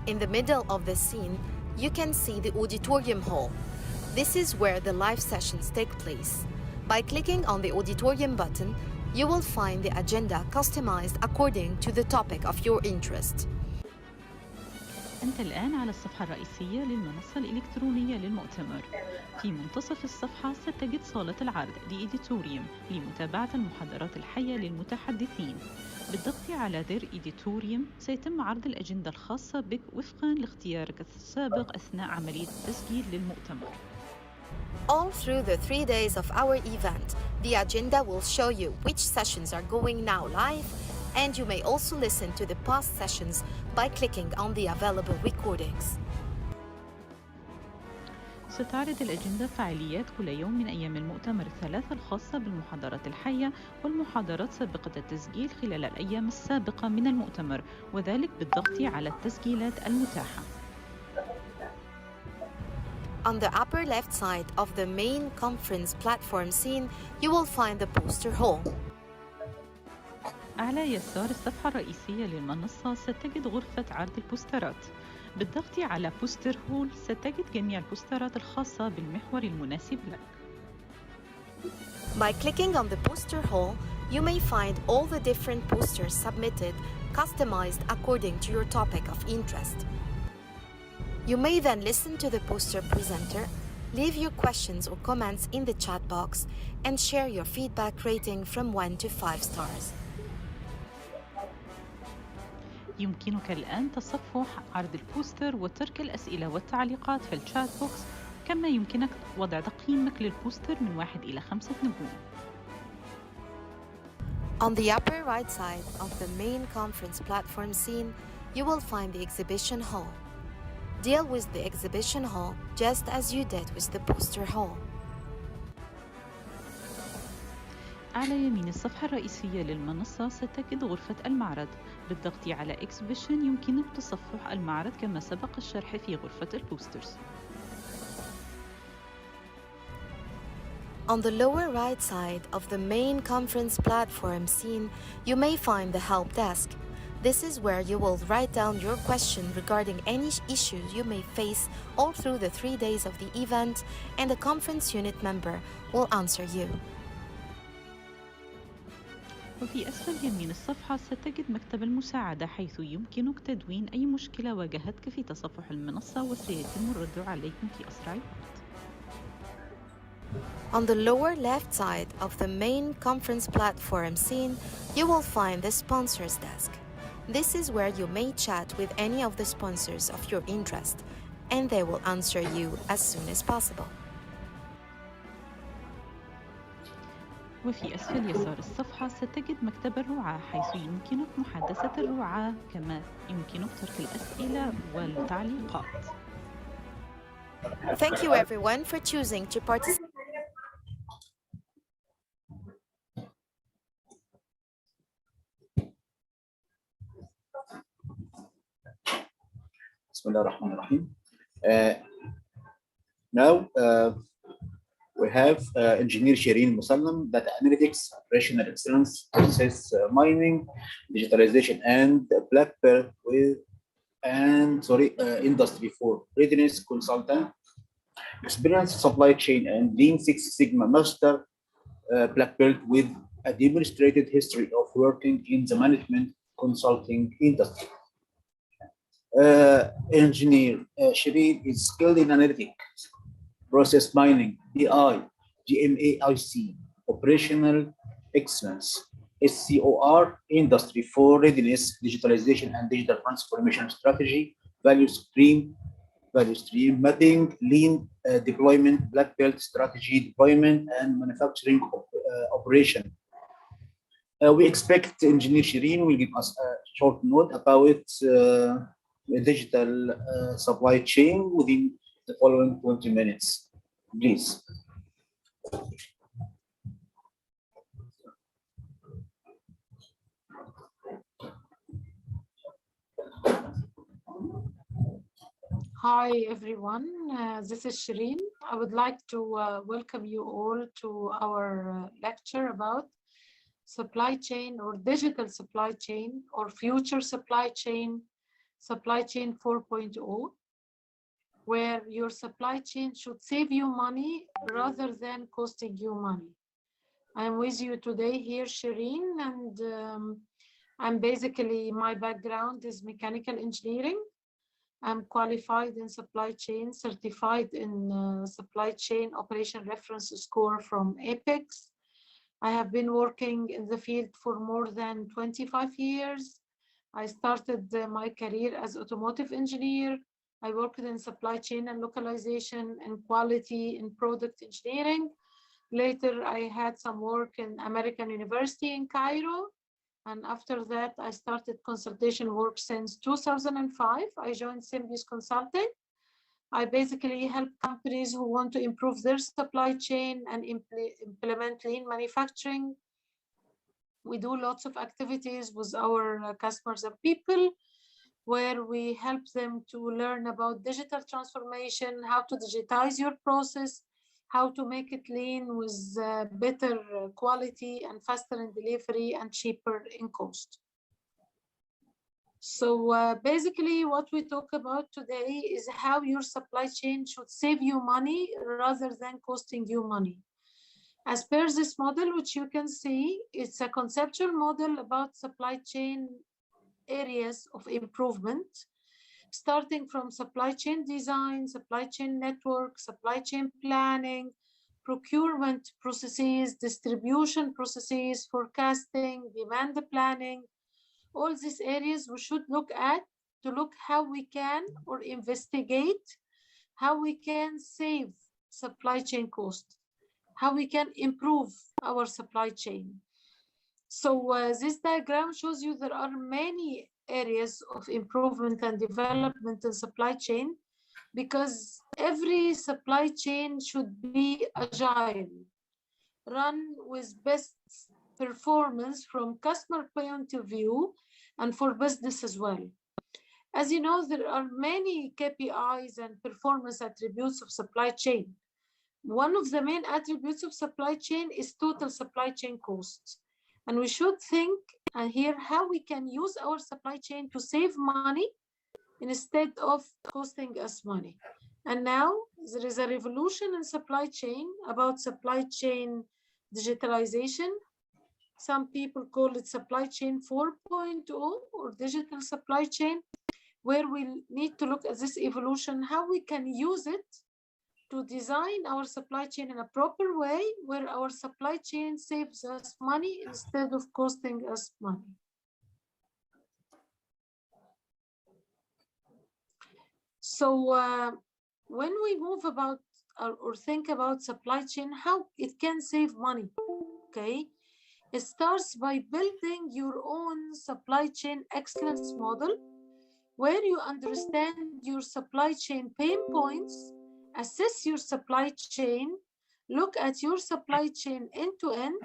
In the middle of the scene, you can see the auditorium hall. This is where the live sessions take place. By clicking on the auditorium button, you will find the agenda customized according to the topic of your interest. أنت الآن على الصفحة الرئيسية للمنصة الإلكترونية للمؤتمر. في منتصف الصفحة ستجد صالة العرض لإيديتوريوم لمتابعة المحاضرات الحية للمتحدثين. بالضغط على زر إيديتوريوم سيتم عرض الأجندة الخاصة بك وفقاً لاختيارك السابق أثناء عملية التسجيل للمؤتمر. All through the 3 days of our event, the agenda will show you which sessions are going now live, and you may also listen to the past sessions by clicking on the available recordings. ستعرض الأجندة فعاليات كل يوم من أيام المؤتمر الثلاثة الخاصة بالمحاضرات الحية والمحاضرات سابقة التسجيل خلال الأيام السابقة من المؤتمر، وذلك بالضغط على التسجيلات المتاحة. On the upper left side of the main conference platform scene, you will find the poster hall. أعلى يسار الصفحة الرئيسية للمنصة ستجد غرفة عرض البوسترات. بالضغط على بوستر هول ستجد جميع البوسترات الخاصة بالمحور المناسب لك. By clicking on the poster hall, you may find all the different posters submitted, customized according to your topic of interest. You may then listen to the poster presenter, leave your questions or comments in the chat box, and share your feedback rating from 1 to 5 stars. يمكنك الآن تصفح عرض البوستر وترك الأسئلة والتعليقات في الشات بوكس، كما يمكنك وضع تقييمك للبوستر من 1 إلى 5 نجوم. On the upper right side of the main conference platform scene, you will find the exhibition hall. Deal with the exhibition hall just as you did with the poster hall. على يمين الصفحة الرئيسية للمنصة ستجد غرفة المعرض. بالضغط على Exhibition يمكنك تصفح المعرض كما سبق الشرح في غرفة البوسترز. On the lower right side of the main conference platform scene, you may find the help desk. This is where you will write down your question regarding any issues you may face all through the 3 days of the event, and the conference unit member will answer you. وفي أسفل يمين الصفحة ستجد مكتب المساعدة، حيث يمكنك تدوين أي مشكلة واجهتك في تصفح المنصة وسيتم الرد عليكم في أسرع وقت. On the lower left side of the main conference platform scene, you will find the sponsors desk. This is where you may chat with any of the sponsors of your interest, and they will answer you as soon as possible. وفي أسفل يسار الصفحة ستجد مكتب الرعاة، حيث يمكنك محادثة الرعاة، كما يمكنك ترك الأسئلة والتعليقات. Thank you everyone for choosing to participate. بسم الله الرحمن الرحيم. Now we have engineer Shireen Musallam, data analytics, operational excellence, process mining, digitalization, and black belt with industry 4 readiness consultant, experience supply chain and Lean Six Sigma master, black belt with a demonstrated history of working in the management consulting industry. Engineer Shireen is skilled in analytics, process mining, BI, GMAIC, operational excellence, SCOR, industry 4 readiness, digitalization and digital transformation strategy, value stream mapping, lean deployment, black belt strategy deployment, and manufacturing operation. We expect Engineer Shireen will give us a short note about digital supply chain within the following 20 minutes. Please. Hi, everyone. This is Shireen. I would like to welcome you all to our lecture about supply chain or digital supply chain or future supply chain 4.0, where your supply chain should save you money rather than costing you money. I'm with you today here, Shireen, and I'm basically, my background is mechanical engineering. I'm qualified in supply chain, certified in supply chain operation reference score from APEX. I have been working in the field for more than 25 years. I started my career as automotive engineer. I worked in supply chain and localization and quality and product engineering. Later, I had some work in American University in Cairo. And after that, I started consultation work since 2005. I joined Symbios Consulting. I basically help companies who want to improve their supply chain and implement lean manufacturing. We do lots of activities with our customers and people where we help them to learn about digital transformation, how to digitize your process, how to make it lean with better quality and faster in delivery and cheaper in cost. So basically what we talk about today is how your supply chain should save you money rather than costing you money. As per this model, which you can see, it's a conceptual model about supply chain areas of improvement, starting from supply chain design, supply chain network, supply chain planning, procurement processes, distribution processes, forecasting, demand planning. All these areas we should look at to look how we can or investigate how we can save supply chain cost, how we can improve our supply chain. So this diagram shows you there are many areas of improvement and development in supply chain because every supply chain should be agile, run with best performance from customer point of view and for business as well. As you know, there are many KPIs and performance attributes of supply chain. One of the main attributes of supply chain is total supply chain costs. And we should think and hear how we can use our supply chain to save money instead of costing us money. And now there is a revolution in supply chain about supply chain digitalization. Some people call it supply chain 4.0 or digital supply chain, where we need to look at this evolution, how we can use it to design our supply chain in a proper way where our supply chain saves us money instead of costing us money. So when we move about or think about supply chain, how it can save money, okay? It starts by building your own supply chain excellence model where you understand your supply chain pain points, assess your supply chain, look at your supply chain end to end,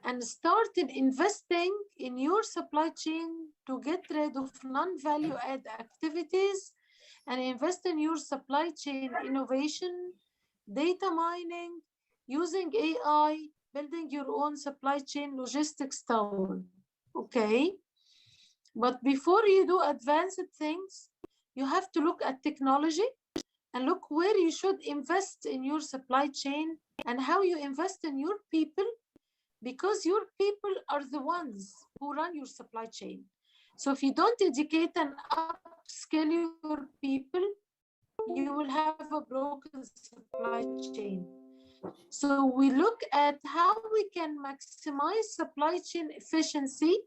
and start investing in your supply chain to get rid of non-value add activities and invest in your supply chain innovation, data mining, using AI, building your own supply chain logistics tower, okay? But before you do advanced things, you have to look at technology and look where you should invest in your supply chain and how you invest in your people, because your people are the ones who run your supply chain. So if you don't educate and upskill your people, you will have a broken supply chain. So we look at how we can maximize supply chain efficiency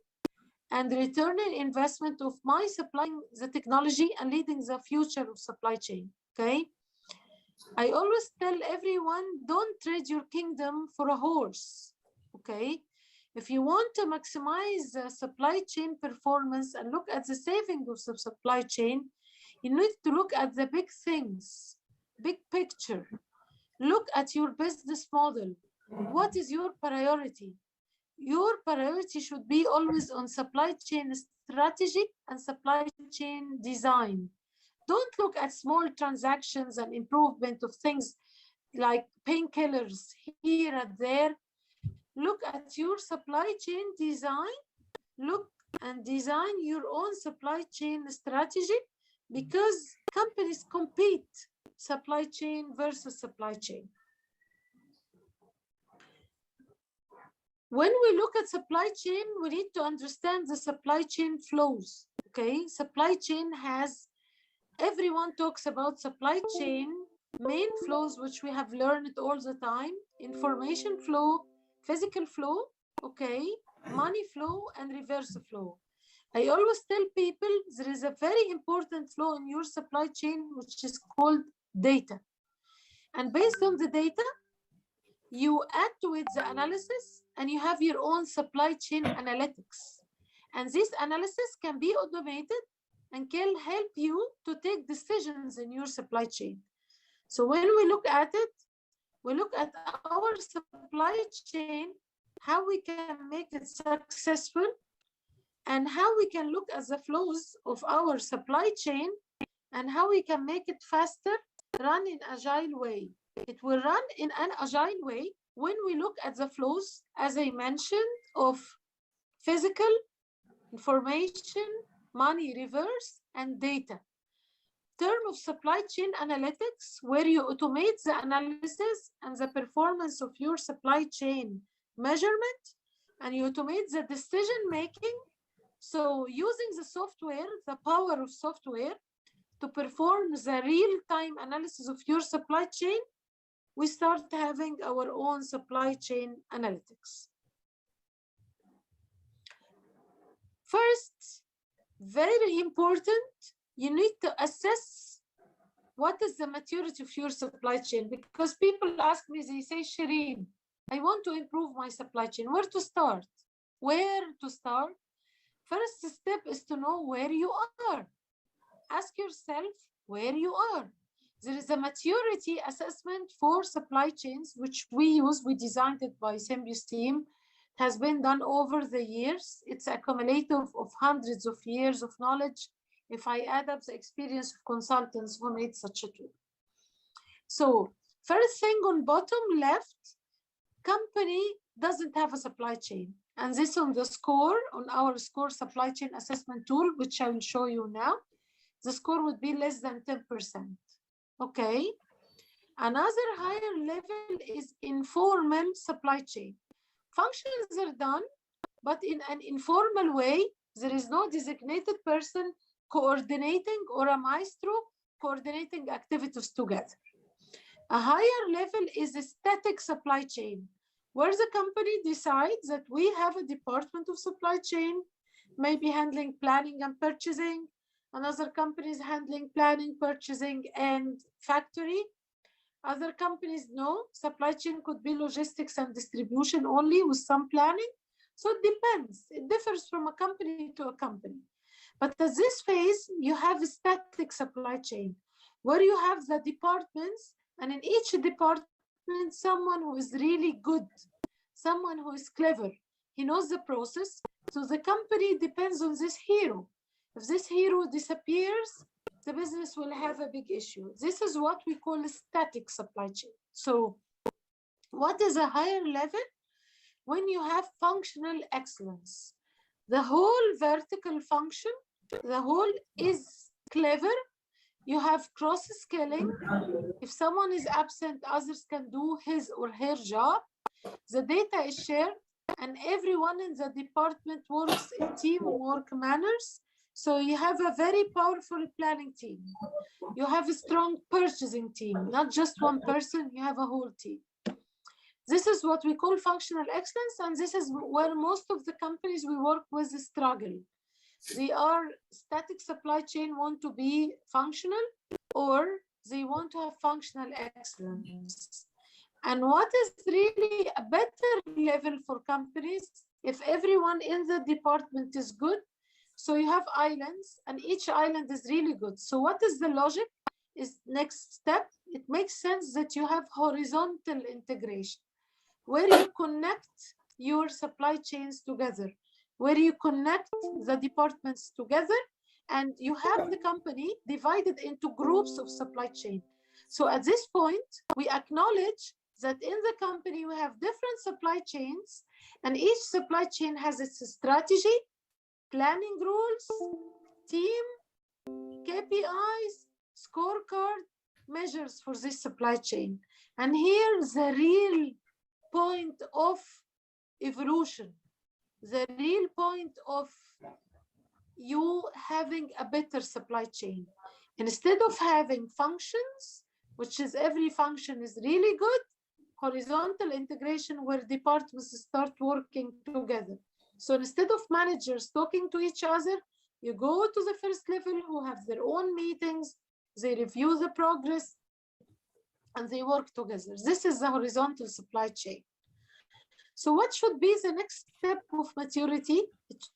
and return on investment of my supplying the technology and leading the future of supply chain, okay? I always tell everyone, don't trade your kingdom for a horse, okay? If you want to maximize supply chain performance and look at the saving of the supply chain, you need to look at the big things, big picture. Look at your business model. What is your priority? Your priority should be always on supply chain strategy and supply chain design. Don't look at small transactions and improvement of things like painkillers here and there. Look at your supply chain design. Look and design your own supply chain strategy, because companies compete supply chain versus supply chain. When we look at supply chain, we need to understand the supply chain flows. Okay, supply chain has, everyone talks about supply chain main flows, which we have learned all the time: information flow, physical flow, okay, money flow, and reverse flow. I always tell people there is a very important flow in your supply chain, which is called data. And based on the data, you add to it the analysis, and you have your own supply chain analytics. And this analysis can be automated and can help you to take decisions in your supply chain. So when we look at it, we look at our supply chain, how we can make it successful, and how we can look at the flows of our supply chain, and how we can make it faster, run in agile way. It will run in an agile way when we look at the flows, as I mentioned, of physical, information, money, reverse, and data. Term of supply chain analytics, where you automate the analysis and the performance of your supply chain measurement, and you automate the decision making. So using the software, the power of software, to perform the real-time analysis of your supply chain, we start having our own supply chain analytics. First, very important, you need to assess what is the maturity of your supply chain, because people ask me, they say, Shireen, I want to improve my supply chain. Where to start? Where to start? First step is to know where you are. Ask yourself where you are. There is a maturity assessment for supply chains, which we use. We designed it by Symbios team. It has been done over the years. It's a cumulative of hundreds of years of knowledge, if I add up the experience of consultants who made such a tool. So first thing on bottom left, company doesn't have a supply chain. And this on the score, on our score supply chain assessment tool, which I will show you now, the score would be less than 10%. Okay. Another higher level is informal supply chain. Functions are done, but in an informal way. There is no designated person coordinating or a maestro coordinating activities together. A higher level is a static supply chain, where the company decides that we have a department of supply chain, maybe handling planning and purchasing. Another company is handling planning, purchasing, and factory. Other companies know supply chain could be logistics and distribution only with some planning. So it depends. It differs from a company to a company. But at this phase, you have a static supply chain, where you have the departments, and in each department, someone who is really good, someone who is clever. He knows the process. So the company depends on this hero. If this hero disappears, the business will have a big issue. This is what we call a static supply chain. So what is a higher level? When you have functional excellence, the whole vertical function, the whole is clever. You have cross-skilling. If someone is absent, others can do his or her job. The data is shared, and everyone in the department works in teamwork manners. So you have a very powerful planning team. You have a strong purchasing team, not just one person, you have a whole team. This is what we call functional excellence, and this is where most of the companies we work with struggle. They are static supply chain, want to be functional, or they want to have functional excellence. And what is really a better level for companies if everyone in the department is good, so you have islands and each island is really good. So what is the logic? Is next step, it makes sense that you have horizontal integration, where you connect your supply chains together, where you connect the departments together, and you have the company divided into groups of supply chain. So at this point, we acknowledge that in the company, we have different supply chains, and each supply chain has its strategy, planning rules, team, KPIs, scorecard, measures for this supply chain. And here's the real point of evolution, the real point of you having a better supply chain. Instead of having functions, which is every function is really good, horizontal integration where departments start working together. So instead of managers talking to each other, you go to the first level who have their own meetings, they review the progress, and they work together. This is the horizontal supply chain. So what should be the next step of maturity?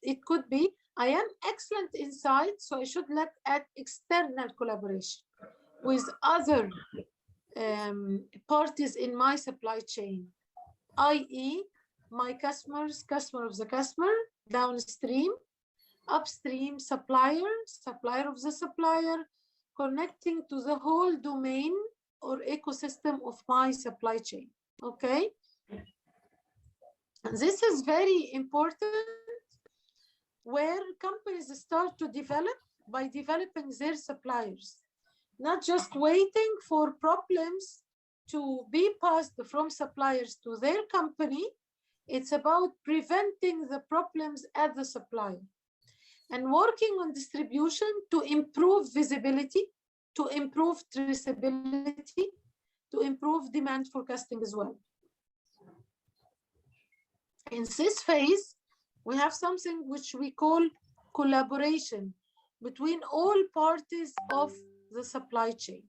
It could be, I am excellent inside, so I should look at external collaboration with other parties in my supply chain, i.e. my customers, customer of the customer, downstream, upstream supplier, supplier of the supplier, connecting to the whole domain or ecosystem of my supply chain, okay? And this is very important where companies start to develop by developing their suppliers, not just waiting for problems to be passed from suppliers to their company. It's about preventing the problems at the supplier and working on distribution to improve visibility, to improve traceability, to improve demand forecasting as well. In this phase, we have something which we call collaboration between all parties of the supply chain.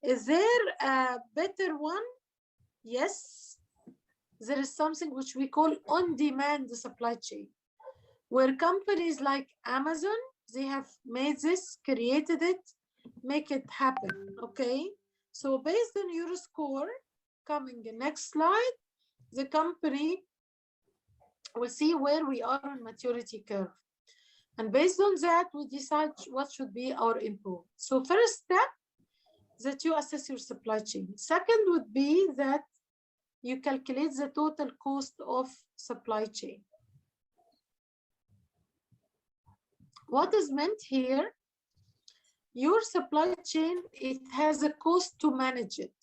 Is there a better one? Yes. There is something which we call on-demand supply chain, where companies like Amazon, they have made this, created it, make it happen, okay? So based on your score, coming in next slide, the company will see where we are on maturity curve. And based on that, we decide what should be our improvement. So first step, that you assess your supply chain. Second would be that you calculate the total cost of supply chain. What is meant here? Your supply chain, it has a cost to manage it,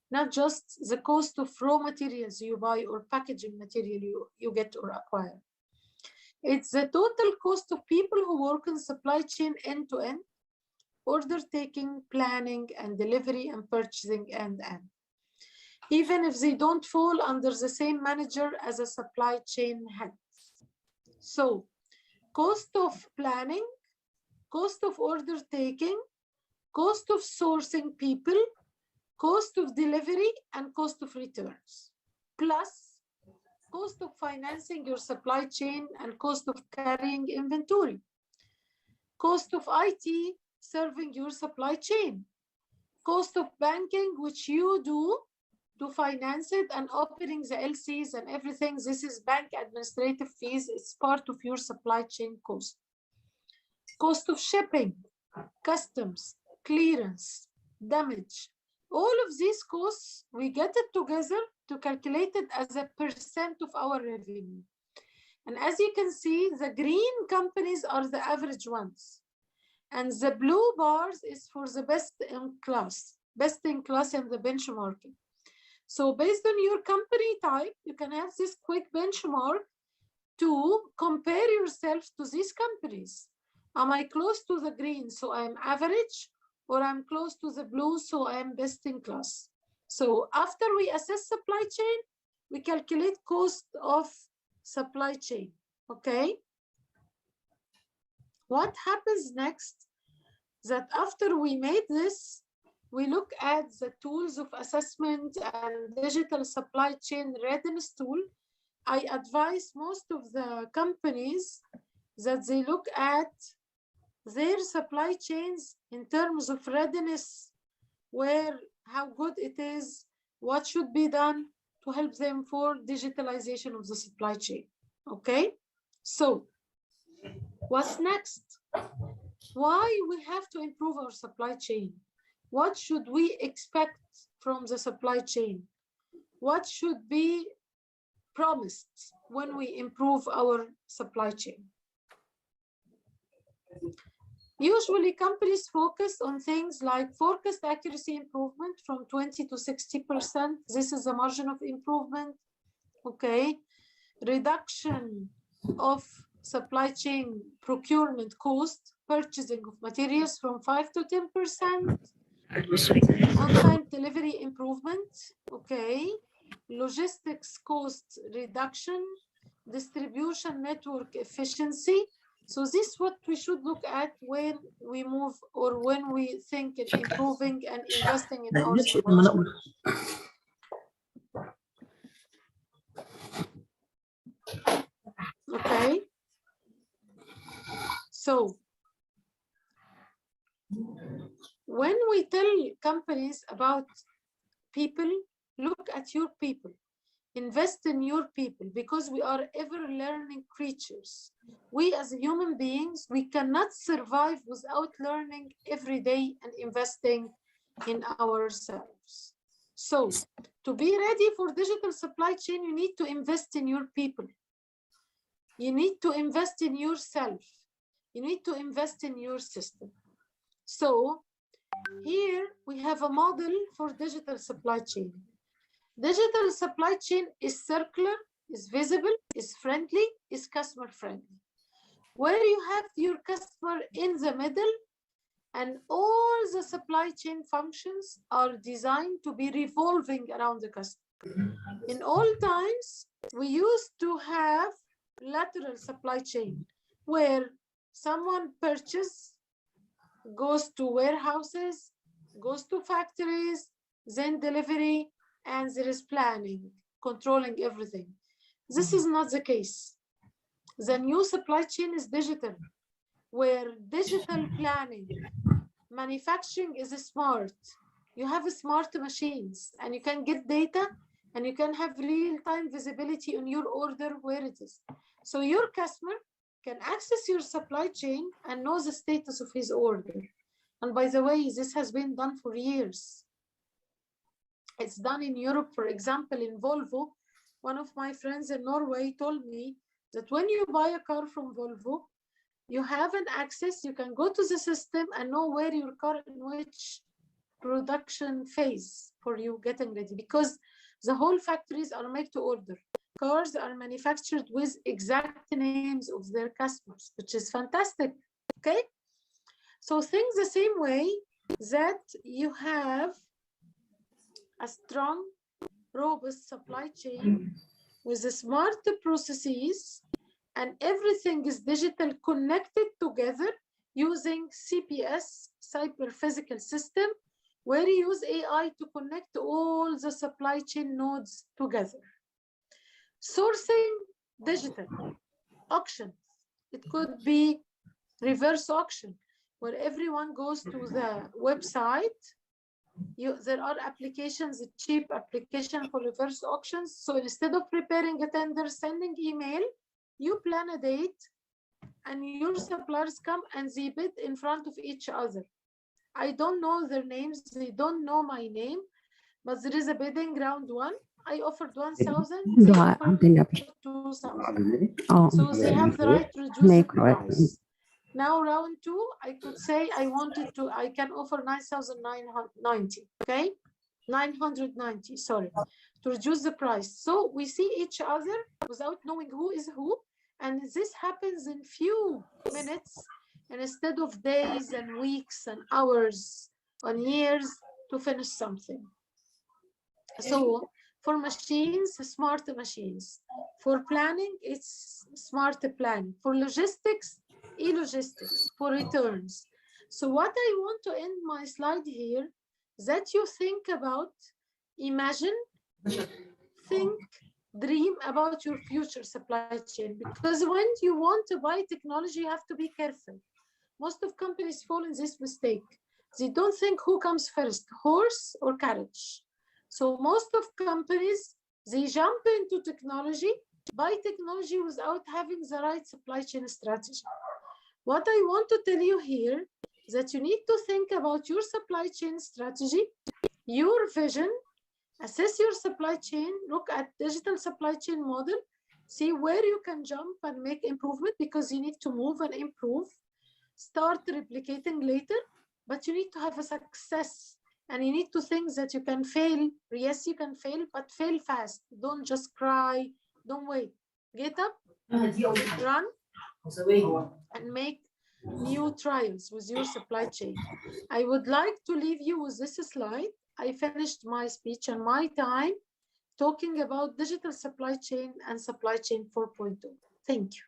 not just the cost of raw materials you buy or packaging material you get or acquire. It's the total cost of people who work in supply chain end to end, order taking, planning, and delivery and purchasing end to end, even if they don't fall under the same manager as a supply chain head. So, cost of planning, cost of order taking, cost of sourcing people, cost of delivery, and cost of returns, plus cost of financing your supply chain and cost of carrying inventory, cost of IT serving your supply chain, cost of banking, which you do to finance it, and opening the LCs and everything. This is bank administrative fees. It's part of your supply chain cost. Cost of shipping, customs, clearance, damage. All of these costs, we get it together to calculate it as a percent of our revenue. And as you can see, the green companies are the average ones. And the blue bars is for the best in class in the benchmarking. So based on your company type, you can have this quick benchmark to compare yourself to these companies. Am I close to the green, so I'm average, or I'm close to the blue, so I'm best in class? So after we assess supply chain, we calculate cost of supply chain, okay? What happens next? That after we made this, we look at the tools of assessment and digital supply chain readiness tool I advise most of the companies that they look at their supply chains in terms of readiness, how good it is, what should be done to help them for digitalization of the supply chain. Okay, so what's next? Why we have to improve our supply chain? What should we expect from the supply chain? What should be promised when we improve our supply chain? Usually companies focus on things like forecast accuracy improvement from 20 to 60%. This is the margin of improvement. Okay. Reduction of supply chain procurement cost, purchasing of materials from 5 to 10%. On-time delivery improvement. Okay. Logistics cost reduction, distribution network efficiency. So this is what we should look at when we move or when we think in improving and investing in our supply chain. Okay. So when we tell companies about people, look at your people. Invest in your people, because we are ever learning creatures. We as human beings, we cannot survive without learning every day and investing in ourselves. So to be ready for digital supply chain, you need to invest in your people. You need to invest in yourself. You need to invest in your system. So here we have a model for digital supply chain. Digital supply chain is circular, is visible, is friendly, is customer friendly. Where you have your customer in the middle, and all the supply chain functions are designed to be revolving around the customer. In all times, we used to have lateral supply chain, where someone purchases, goes to warehouses, goes to factories, then delivery, and there is planning, controlling everything. This is not the case. The new supply chain is digital, where digital planning, manufacturing is smart. You have smart machines and you can get data and you can have real-time visibility on your order where it is. So your customer can access your supply chain and know the status of his order. And by the way, this has been done for years. It's done in Europe, for example, in Volvo. One of my friends in Norway told me that when you buy a car from Volvo, you have an access, you can go to the system and know where your car in which production phase for you getting ready, because the whole factories are made to order. Cars are manufactured with exact names of their customers, which is fantastic, okay? So think the same way that you have a strong, robust supply chain with the smart processes, and everything is digital connected together using CPS, cyber physical system, where you use AI to connect all the supply chain nodes together. Sourcing digital, auctions. It could be reverse auction, where everyone goes to the website. There are applications, a cheap application for reverse auctions. So instead of preparing a tender, sending email, you plan a date and your suppliers come and they bid in front of each other. I don't know their names, they don't know my name, but there is a bidding round one. I offered 1,000, they offered 2,000. So they have the right to reduce the price. Now round two, I could say I can offer 9,990, okay? 990, sorry, to reduce the price. So we see each other without knowing who is who. And this happens in few minutes, and instead of days and weeks and hours and years to finish something. So for machines, smart machines. For planning, it's smart planning. For logistics, e-logistics. For returns. So what I want to end my slide here, that you think about, imagine, think, dream about your future supply chain, because when you want to buy technology, you have to be careful. Most of companies fall in this mistake. They don't think who comes first, horse or carriage. So most of companies, they jump into technology, buy technology without having the right supply chain strategy. What I want to tell you here is that you need to think about your supply chain strategy, your vision, assess your supply chain, look at digital supply chain model, see where you can jump and make improvement, because you need to move and improve. Start replicating later, but you need to have a success, and you need to think that you can fail. Yes, you can fail, but fail fast. Don't just cry, don't wait. Get up, run, and make new trials with your supply chain. I would like to leave you with this slide. I finished my speech and my time talking about digital supply chain and supply chain 4.0. Thank you.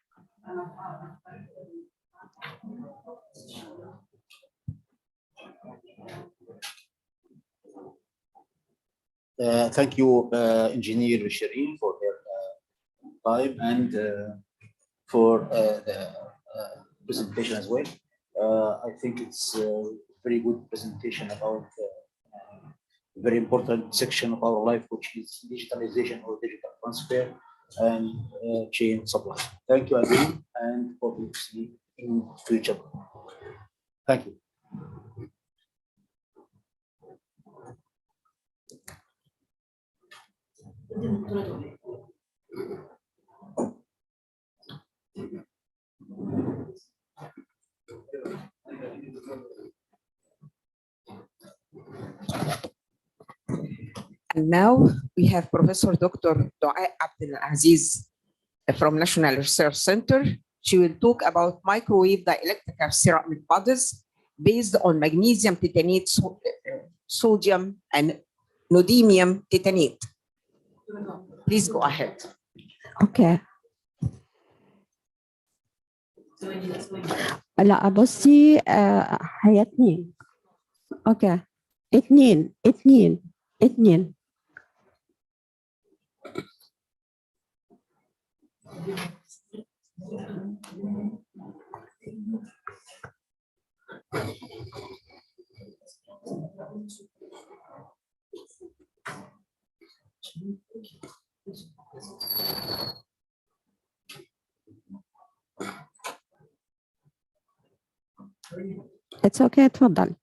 Thank you, Engineer Shireen, for her time and for the presentation as well. I think it's a very good presentation about a very important section of our life, which is digitalization or digital transfer and chain supply. Thank you again, and hope to see you in future. Thank you. And now we have Professor Dr. Dua Abdelaziz from National Research Center. She will talk about microwave dielectric ceramic bodies based on magnesium titanate, sodium, and neodymium titanate. Please go ahead. Okay. لا بصي هي اثنين. اوكي اثنين. It's okay, تفضل.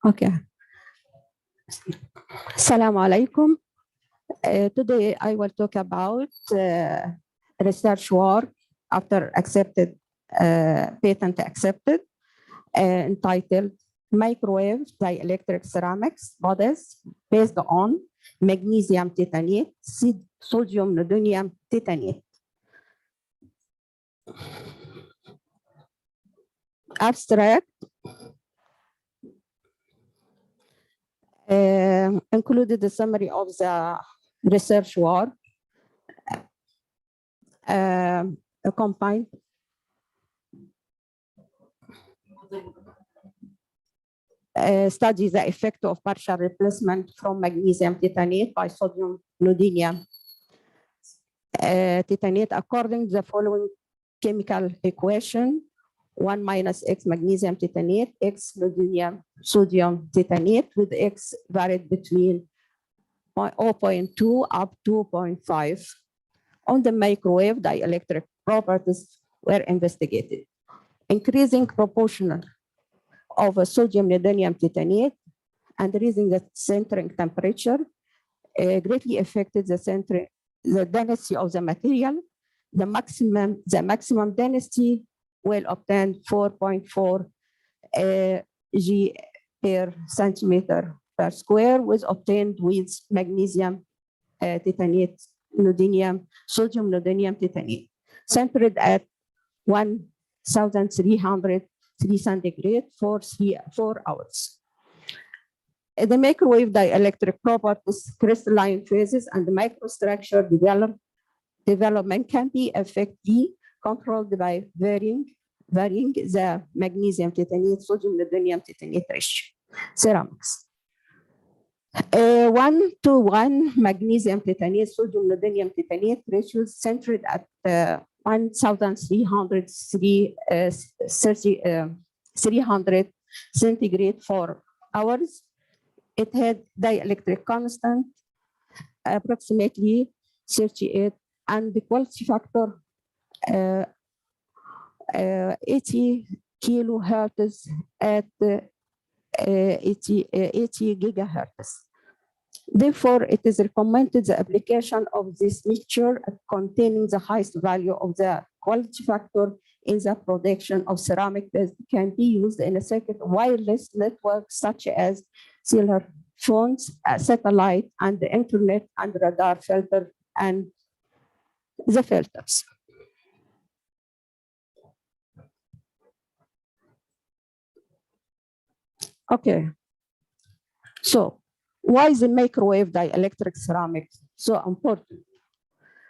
Okay. Assalamu alaikum. Today I will talk about research work after accepted, patent accepted, entitled Microwave Dielectric Ceramics Bodies based on Magnesium Titanate, Sodium Neodymium Titanate. Abstract included the summary of the research work, combined study the effect of partial replacement from magnesium titanate by sodium neodymium titanate according to the following chemical equation: 1 minus X magnesium titanate, X neodymium sodium titanate, with X varied between 0.2 up to 0.5. On the microwave, dielectric properties were investigated. Increasing proportional of a sodium neodymium titanate and raising the centering temperature greatly affected the density of the material. The maximum density will obtain 4.4 G per centimeter per square was obtained with magnesium titanate, neodymium, sodium neodymium titanate, centered at 1,303 centigrade for 4 hours. The microwave dielectric properties, crystalline phases, and the microstructure development can be effectively controlled by varying the magnesium titanate, sodium ruthenium titanate ratio. Ceramics. 1:1 magnesium titanate, sodium ruthenium titanate ratio centered at 300 centigrade for hours. It had dielectric constant approximately 38 and the quality factor 80 kilohertz at 80 gigahertz. Therefore, it is recommended the application of this mixture containing the highest value of the quality factor in the production of ceramic that can be used in a circuit wireless network such as cellular phones, satellite, and the internet and radar filter and the filters. Okay, so why is the microwave dielectric ceramic so important?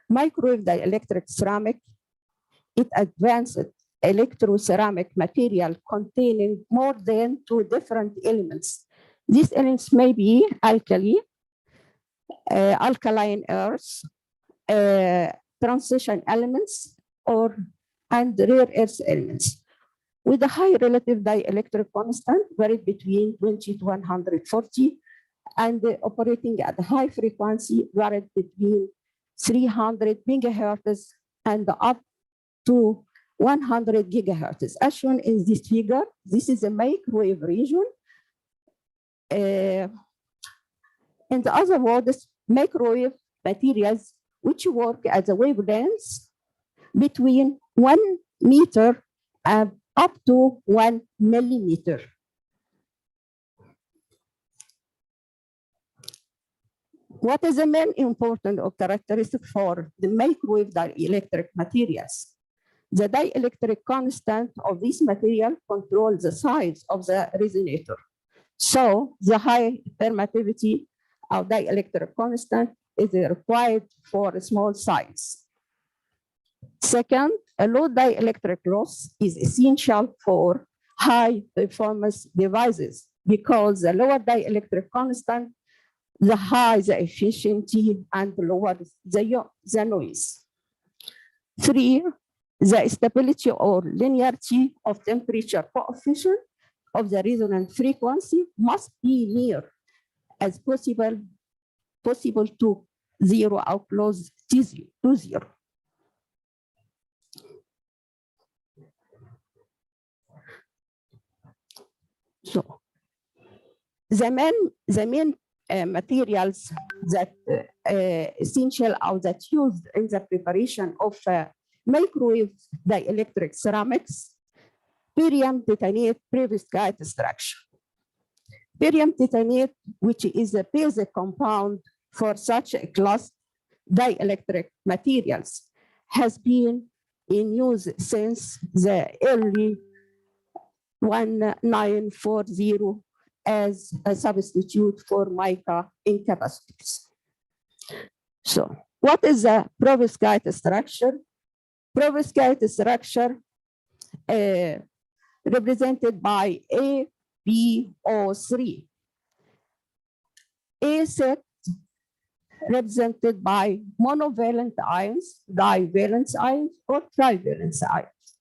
Microwave dielectric ceramic, it advanced electroceramic material containing more than 2 different elements. These elements may be alkaline earths, transition elements, and rare earth elements. With a high relative dielectric constant, varied between 20 to 140, and operating at a high frequency, varied between 300 megahertz and up to 100 gigahertz. As shown in this figure, this is a microwave region. In the other words, microwave materials which work as a wavelengths between 1 meter and up to 1 millimeter. What is the main important characteristic for the microwave dielectric materials? The dielectric constant of this material controls the size of the resonator. So the high permittivity of dielectric constant is required for a small size. Second, a low dielectric loss is essential for high performance devices because the lower dielectric constant, the higher the efficiency and the lower the noise. 3, the stability or linearity of temperature coefficient of the resonant frequency must be near as possible to 0 or close to 0. So the main materials that essential or that used in the preparation of microwave dielectric ceramics, barium titanate perovskite structure. Barium titanate, which is a basic compound for such a class dielectric materials, has been in use since the early 1940 as a substitute for mica in capacitors. So what is the perovskite structure? Perovskite structure represented by AbO3. A set represented by monovalent ions, divalent ions, or trivalent ions.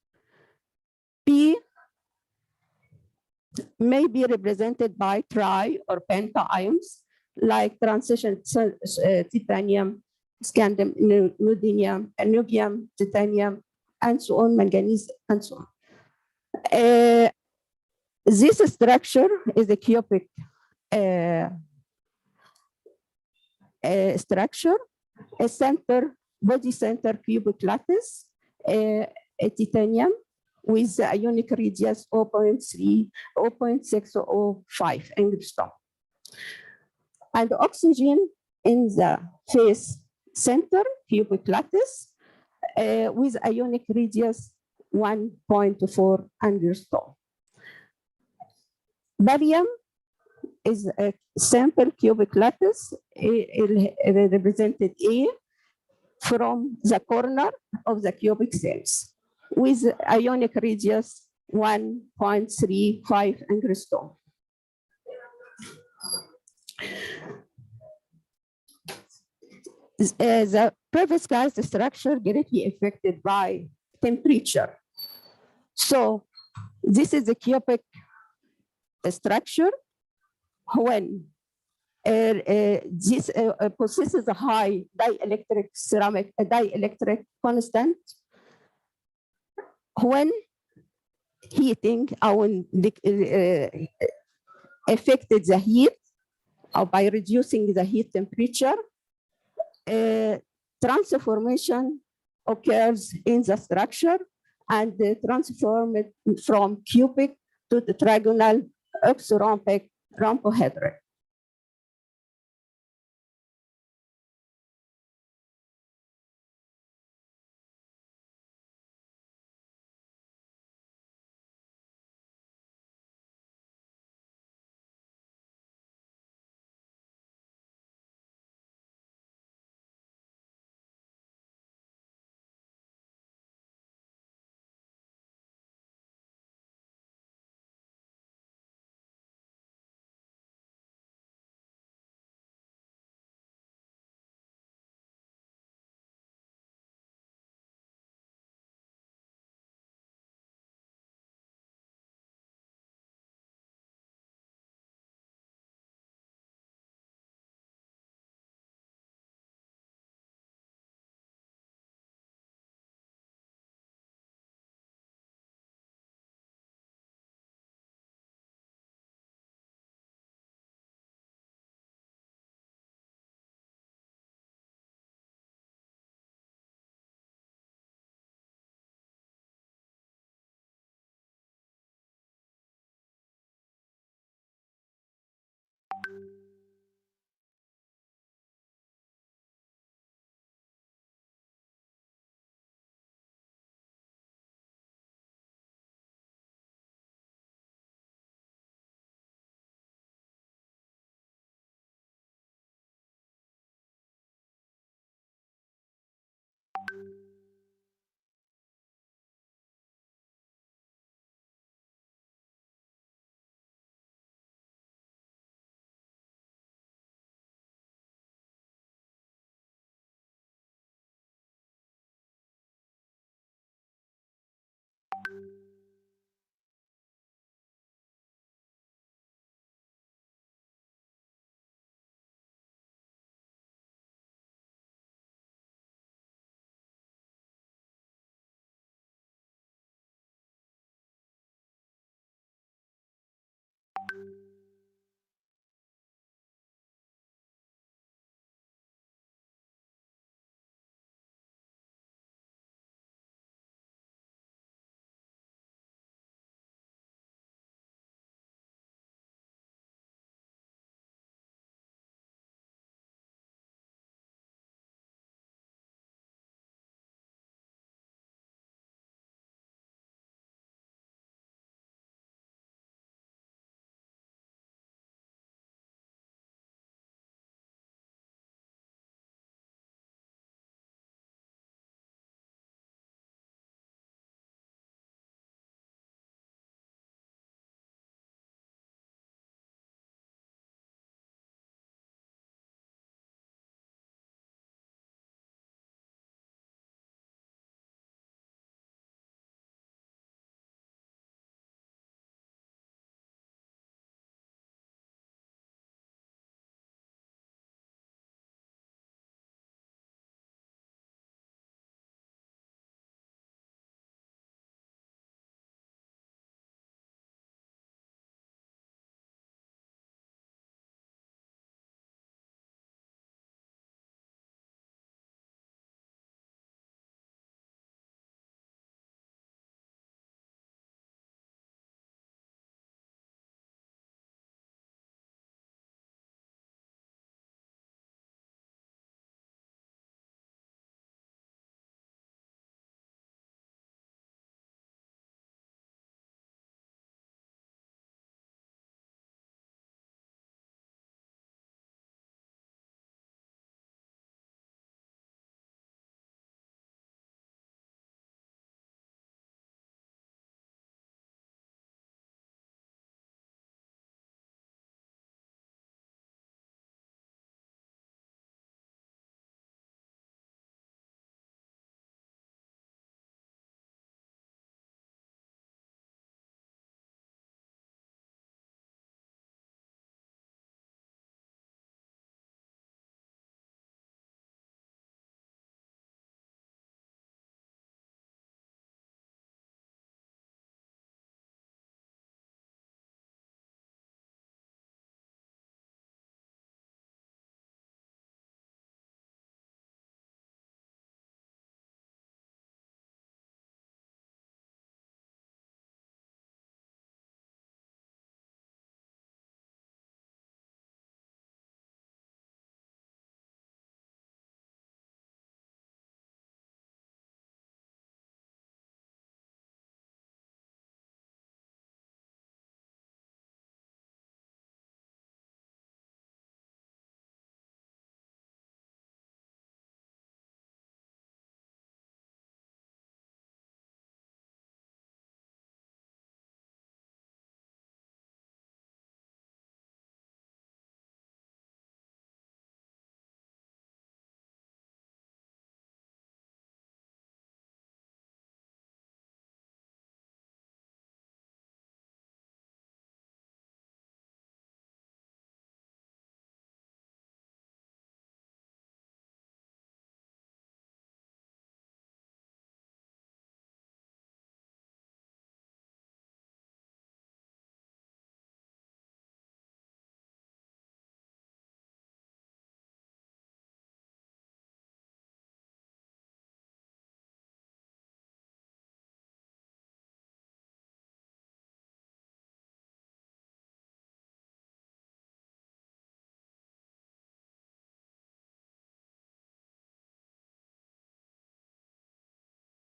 P may be represented by tri or penta ions, like transition titanium, scandium, neodymium, niobium, titanium, and so on, manganese, and so on. This structure is a cubic structure, a body center cubic lattice, a titanium with a ionic radius 0.605 angstrom. And oxygen in the face center cubic lattice with ionic radius 1.4 angstrom. Barium is a simple cubic lattice represented A from the corner of the cubic cells with ionic radius 1.35 angstrom. The Prevost structure greatly affected by temperature. So this is the cubic structure when this possesses a high dielectric ceramic, dielectric constant. When heating or when affected the heat or by reducing the heat temperature, transformation occurs in the structure and transform it from cubic to tetragonal exorhombic rhombohedron.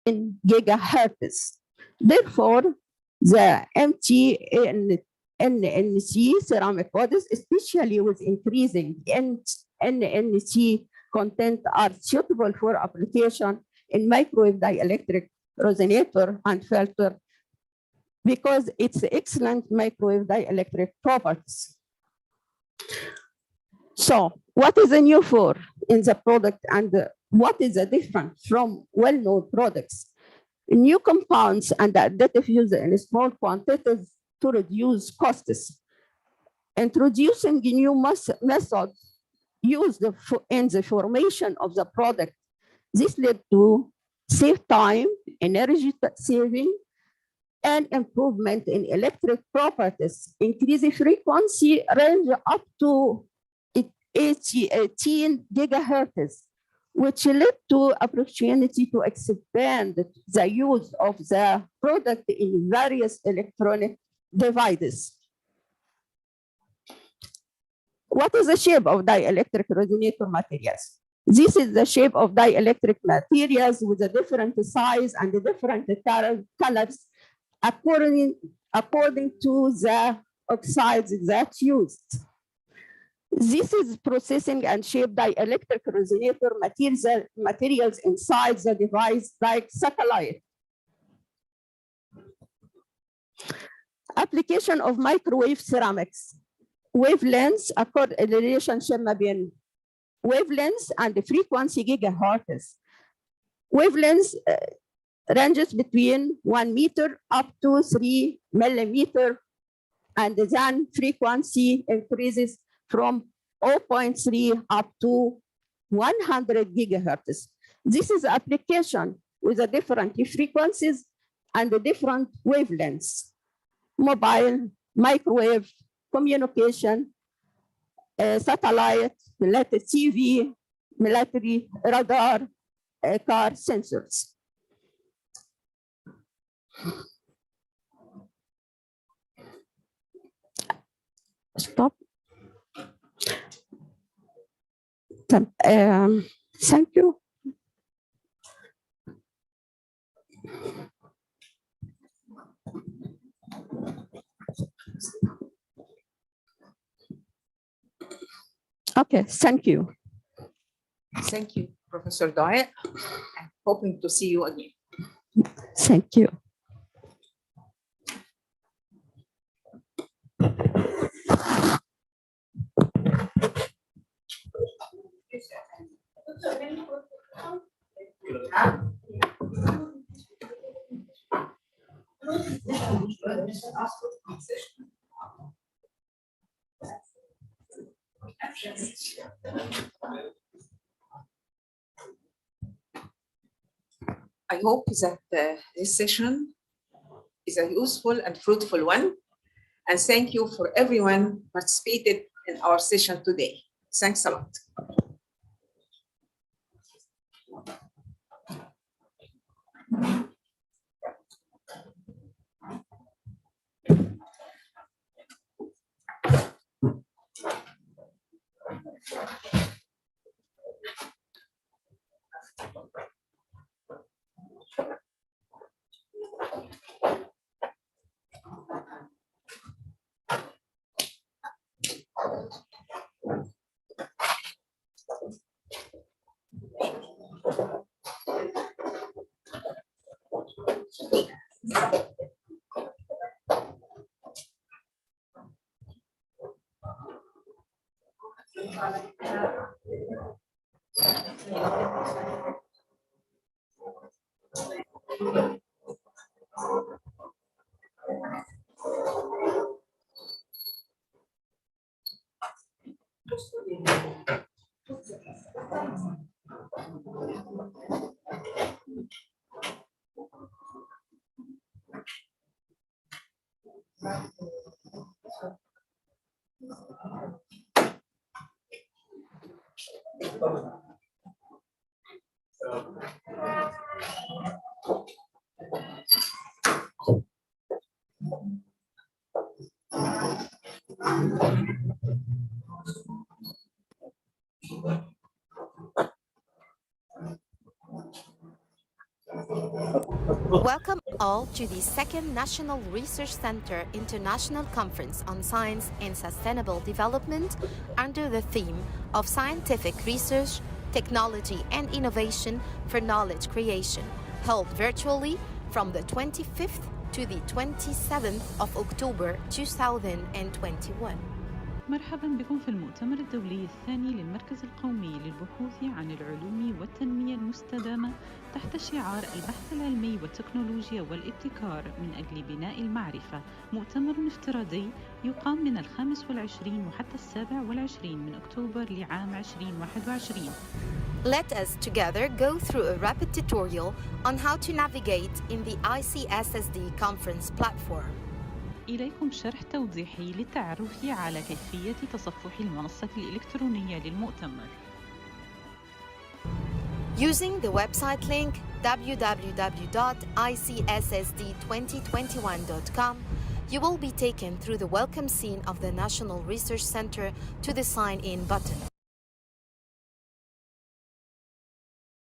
in gigahertz. Therefore, the NNC ceramic bodies, especially with increasing NNC content, are suitable for application in microwave dielectric resonator and filter because it's excellent microwave dielectric properties. So what is the new for in the product and what is the difference from well-known products? New compounds and additive used in small quantities to reduce costs. Introducing new methods used in the formation of the product. This led to save time, energy saving, and improvement in electric properties. Increase the frequency range up to 18 gigahertz, which led to opportunity to expand the use of the product in various electronic devices. What is the shape of dielectric resonator materials? This is the shape of dielectric materials with a different size and different colors according to the oxides that's used. This is processing and shape dielectric resonator materials inside the device like satellite. Application of microwave ceramics. Wavelengths, according to the relationship between wavelengths and the frequency gigahertz. Wavelengths ranges between 1 meter up to 3 millimeter, and then frequency increases from 0.3 up to 100 gigahertz. This is application with the different frequencies and the different wavelengths. Mobile, microwave, communication, satellite, military TV, military radar, car sensors. Stop. Thank you. Okay, thank you. Thank you, Professor Doyle. I'm hoping to see you again. Thank you. I hope that this session is a useful and fruitful one. And thank you for everyone participated in our session today. Thanks a lot. Welcome all to the second National Research Center International Conference on Science and Sustainable Development under the theme of Scientific Research, Technology and Innovation for Knowledge Creation, held virtually from the 25th to the 27th of October 2021. مرحبا بكم في المؤتمر الدولي الثاني للمركز القومي للبحوث عن العلوم والتنمية المستدامة تحت شعار البحث العلمي والتكنولوجيا والابتكار من أجل بناء المعرفة، مؤتمر افتراضي يقام من 25 وحتى 27 من أكتوبر لعام 2021. Let us together go through a rapid tutorial on how to navigate in the ICSSD conference platform. إليكم شرح توضيحي للتعرف على كيفية تصفح المنصة الإلكترونية للمؤتمر. Using the website link www.icssd2021.com, you will be taken through the welcome scene of the National Research Center to the Sign In button.